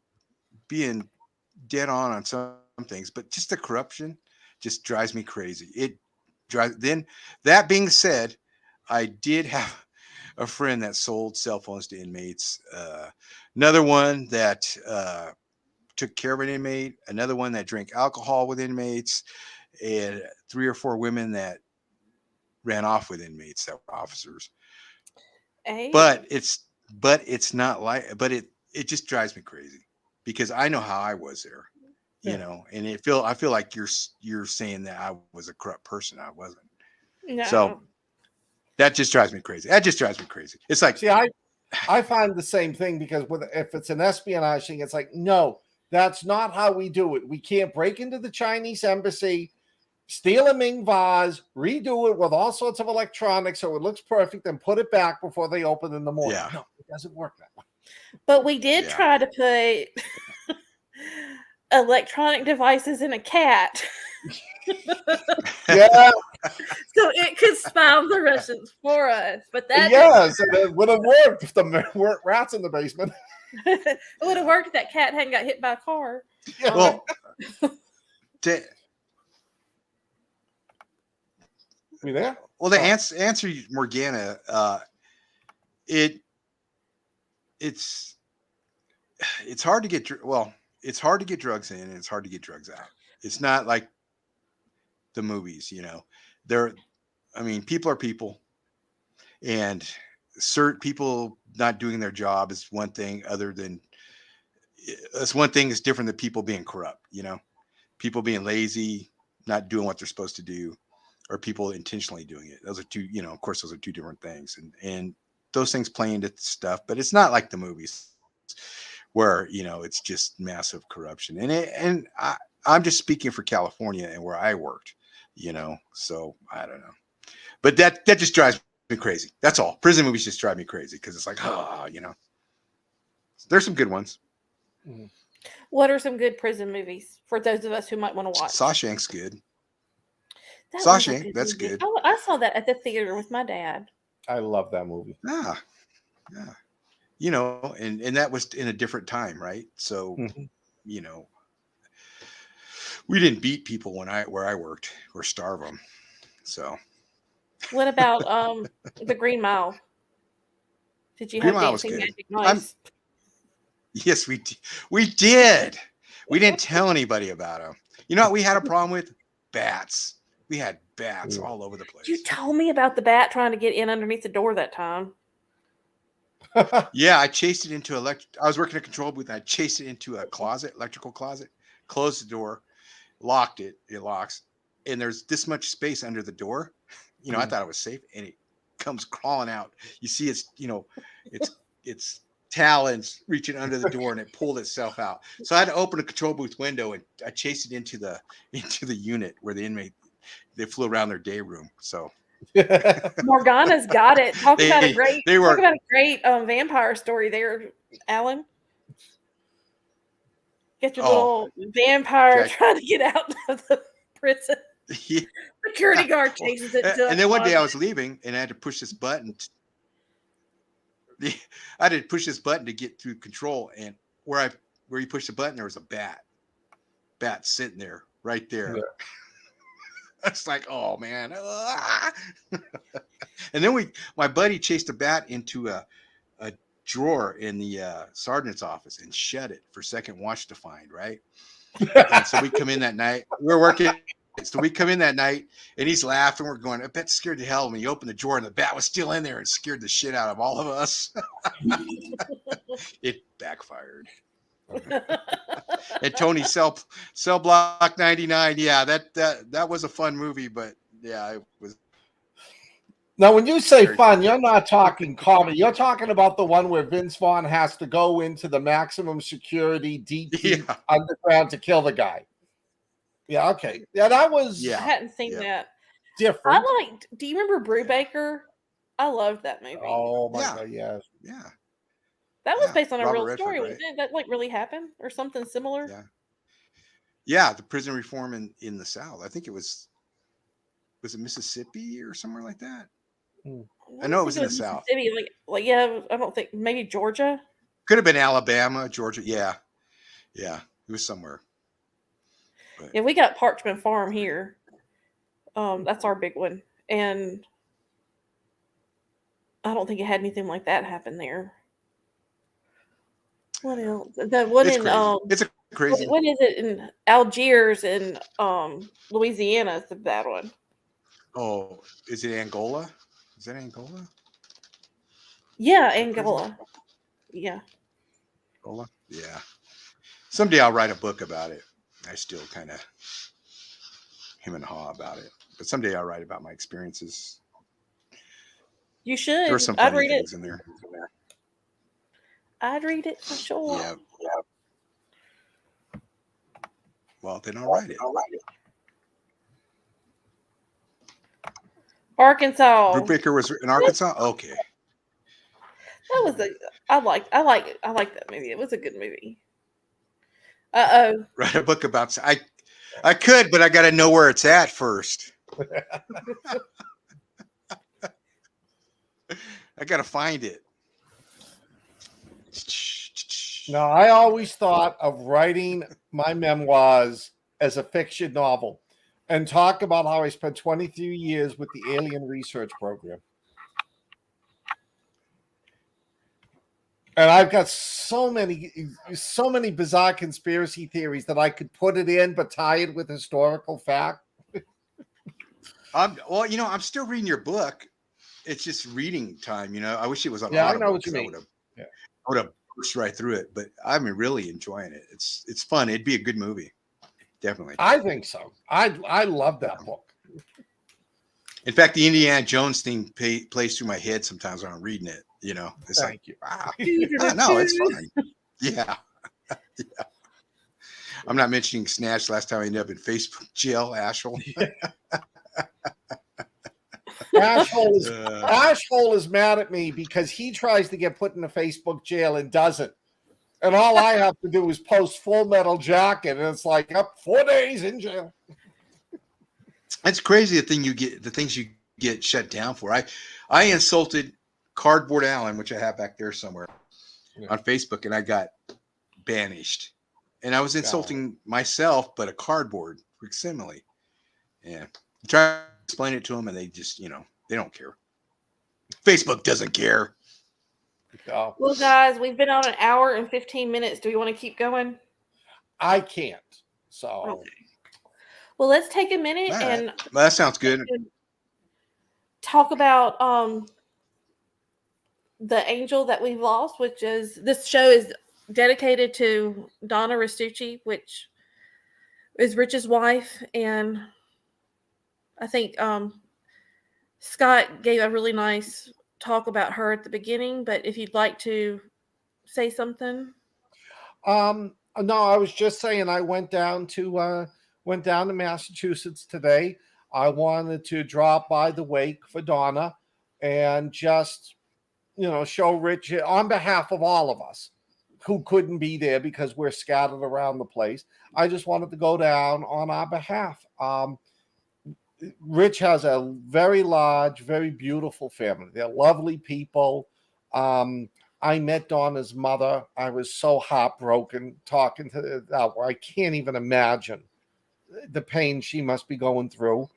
being dead on some things, but just the corruption just drives me crazy. It drives. Then that being said, I did have a friend that sold cell phones to inmates. Another one that took care of an inmate. Another one that drank alcohol with inmates, and 3 or 4 women that ran off with inmates that were officers. Hey. But it's not like. But it just drives me crazy because I know how I was there. And I feel like you're saying that I was a corrupt person. I wasn't. No. So that just drives me crazy. It's like, See, I find the same thing because if it's an espionage thing, it's like, no, that's not how we do it. We can't break into the Chinese embassy, steal a Ming vase, redo it with all sorts of electronics so it looks perfect, and put it back before they open in the morning. Yeah. No, it doesn't work that way. But we did try to put electronic devices in a cat. Yeah. So it could spy on the Russians for us. But that Yes, it would have worked if there weren't rats in the basement. it would have worked if that cat hadn't got hit by a car. Yeah. well, You there? well, to answer you, Morgana, it's hard to get it's hard to get drugs in and it's hard to get drugs out. It's not like the movies, people are people, and certain people not doing their job is one thing. It's one thing is different than people being corrupt. People being lazy, not doing what they're supposed to do, or people intentionally doing it. Those are two. Of course, those are two different things, and those things play into stuff. But it's not like the movies where it's just massive corruption. And I'm just speaking for California and where I worked. So I don't know, but that just drives me crazy. That's all. Prison movies just drive me crazy because it's like, there's some good ones. What are some good prison movies for those of us who might want to watch? Shawshank's good. That was a Shawshank, good that's movie. good. Oh, I saw that at the theater with my dad. I love that movie. Yeah. You know, and that was in a different time, right? So, you know, we didn't beat people where I worked or starve them. So, what about the Green Mile? Did you Green have Mile was dancing good. magic mice? Yes, we did. We didn't tell anybody about them. You know what we had a problem with? Bats. We had bats all over the place. You told me about the bat trying to get in underneath the door that time. Yeah, I chased it into I was working a control booth. And I chased it into a closet, electrical closet, closed the door, locked it. It locks. And there's this much space under the door. You know, I thought it was safe. And it comes crawling out. You see it's, you know, it's talons reaching under the door, and it pulled itself out. So I had to open a control booth window, and I chased it into the unit where the inmate, they flew around their day room. So Morgana's got it. Talk about a great vampire story there, Alan. Get your little vampire trying to get out of the prison. Yeah. Security guard chases it. And then one day I was leaving, and I had to push this button. I had to push this button to get through control, and where you push the button, there was a bat sitting there, right there. Yeah. It's like, oh man. And then my buddy chased a bat into a drawer in the sergeant's office and shut it for second watch to find, right? And so we come in that night. We're working. So we come in that night, and he's laughing. We're going, I bet scared the hell of me. He opened the drawer, and the bat was still in there and scared the shit out of all of us. It backfired. And Tony Cell Block 99. Yeah, that was a fun movie, but yeah, it was. Now, when you say fun, you're not talking comedy. You're talking about the one where Vince Vaughn has to go into the maximum security deep underground to kill the guy. Yeah, okay. Yeah, that was. I hadn't seen that. Different. Do you remember Brubaker? I loved that movie. Oh my God, yes. Yeah. That was based on a real story, right? wasn't it? That really happened or something similar? Yeah. Yeah, the prison reform in the South. I think it was it Mississippi or somewhere like that? I know it was in the South. Yeah, I don't think maybe Georgia. Could have been Alabama, Georgia. Yeah. Yeah. It was somewhere. But. Yeah, we got Parchment Farm here. That's our big one. And I don't think it had anything like that happen there. What else? The one it's in crazy. It's a crazy. What is it in Algiers in Louisiana? Is the bad one. Oh, is it Angola? Is that Angola? Yeah, Angola. Yeah. Angola? Yeah. Someday I'll write a book about it. I still kind of him and haw about it. But someday I'll write about my experiences. You should. There are some funny things in there. I'd read it for sure. Yeah. Well, then I'll write it. Arkansas. Brubaker was in Arkansas? Okay. That was I like that movie. It was a good movie. Uh-oh. Write a book about I could, but I gotta know where it's at first. I gotta find it. No, I always thought of writing my memoirs as a fiction novel and talk about how I spent 23 years with the Alien Research Program. And I've got so many bizarre conspiracy theories that I could put it in, but tie it with historical fact. Well, I'm still reading your book. It's just reading time, I wish it was on Audible. Audible. I know what you mean. I would have pushed right through it, but I'm really enjoying it. It's fun. It'd be a good movie. Definitely. I think so. I love that book. In fact, the Indiana Jones theme plays through my head sometimes when I'm reading it. It's Thank you. No, it's fine. Yeah. Yeah. I'm not mentioning Snatch. Last time I ended up in Facebook jail, Asheville. Asheville is mad at me because he tries to get put in a Facebook jail and doesn't. And all I have to do is post Full Metal Jacket, and it's like up 4 days in jail. It's crazy the things you get shut down for. I insulted Cardboard Alan, which I have back there somewhere on Facebook, and I got banished. And I was insulting myself, but a cardboard facsimile. Yeah. I try to explain it to them, and they just, they don't care. Facebook doesn't care. Oh. Well, guys, we've been on an hour and 15 minutes. Do we want to keep going? I can't. So. Okay. Well, let's take a minute and that sounds good. Talk about the angel that we've lost, which is this show is dedicated to Donna Restucci, which is Rich's wife, and I think Scott gave a really nice talk about her at the beginning. But if you'd like to say something, no, I was just saying I went down to Massachusetts today. I wanted to drop by the wake for Donna and just, show Rich on behalf of all of us who couldn't be there because we're scattered around the place. I just wanted to go down on our behalf. Rich has a very large, very beautiful family. They're lovely people. I met Donna's mother. I was so heartbroken talking to her. I can't even imagine the pain she must be going through.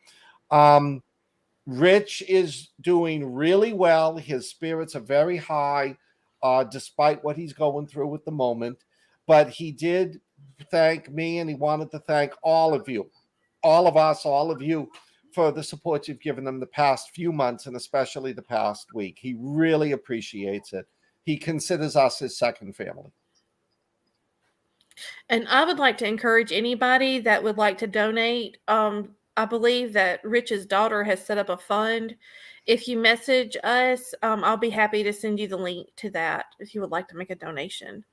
Rich is doing really well. His spirits are very high, despite what he's going through at the moment. But he did thank me, and he wanted to thank all of you, all of us, all of you, for the support you've given them the past few months, and especially the past week. He really appreciates it. He considers us his second family. And I would like to encourage anybody that would like to donate. I believe that Rich's daughter has set up a fund. If you message us, I'll be happy to send you the link to that if you would like to make a donation.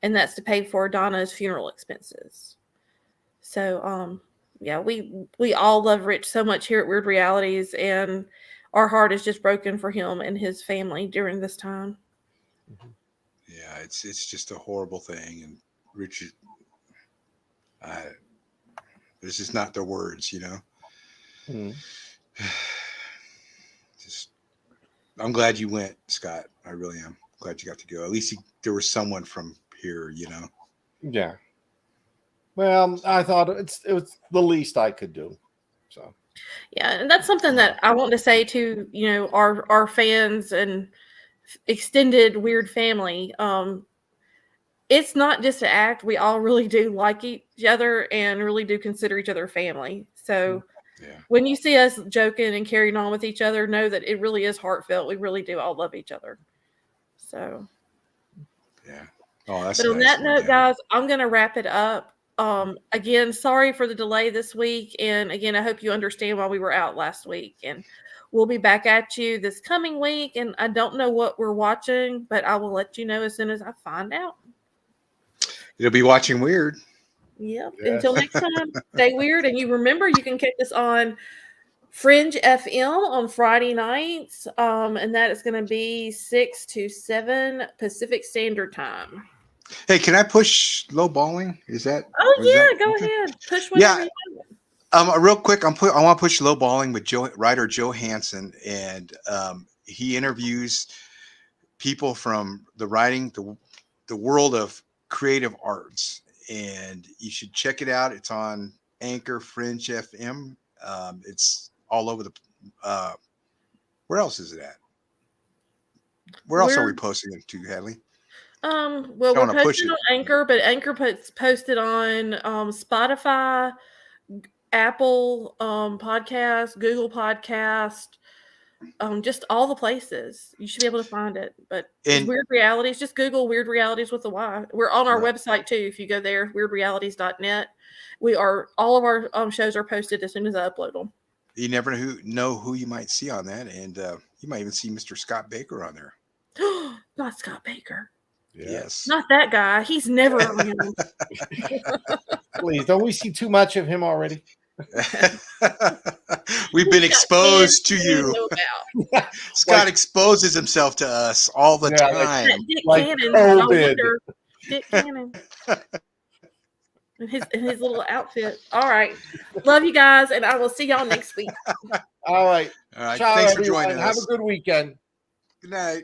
And that's to pay for Donna's funeral expenses. So, yeah, we all love Rich so much here at Wyrd Realities, and our heart is just broken for him and his family during this time. Yeah, it's just a horrible thing, and Richard, there's just not the words, Just, I'm glad you went, Scott. I really am glad you got to go. At least there was someone from here, Yeah. Well, I thought it was the least I could do. So. Yeah, and that's something that I want to say to our fans and extended Wyrd family. It's not just an act. We all really do like each other and really do consider each other family. So when you see us joking and carrying on with each other, know that it really is heartfelt. We really do all love each other. So yeah. Oh, that's but on that note, guys, I'm going to wrap it up. Again, sorry for the delay this week. And again, I hope you understand why we were out last week. And we'll be back at you this coming week. And I don't know what we're watching, but I will let you know as soon as I find out. You'll be watching Wyrd. Yep. Yeah. Until next time, stay Wyrd. And you remember, you can catch us on Fringe FM on Friday nights. And that is going to be 6 to 7 Pacific Standard Time. Hey, can I push low balling? Is that? Oh yeah, go ahead. Push whatever you want. Real quick, I want to push low balling with writer Joe Hansen, and he interviews people from the writing, the world of creative arts, and you should check it out. It's on Anchor, Fringe FM. It's all over the. Where else is it at? Where else are we posting it to, Hadley? Well, we're posting on Anchor, but Anchor posted on Spotify, Apple Podcast, Google Podcast, just all the places. You should be able to find it. But it's Wyrd Realities. Just Google Wyrd Realities with a Y. We're on our website too. If you go there, wyrdrealities.net. All of our shows are posted as soon as I upload them. You never know who you might see on that, and you might even see Mr. Scott Baker on there. Not Scott Baker. Yes. Not that guy. He's never around. Please, don't we see too much of him already? We've been exposed to you. Scott exposes himself to us all the time. Dick Cannon. Dick Cannon. In his little outfit. All right. Love you guys, and I will see y'all next week. All right. All right. Ciao, Thanks for everyone. joining us. Have a good weekend. Good night.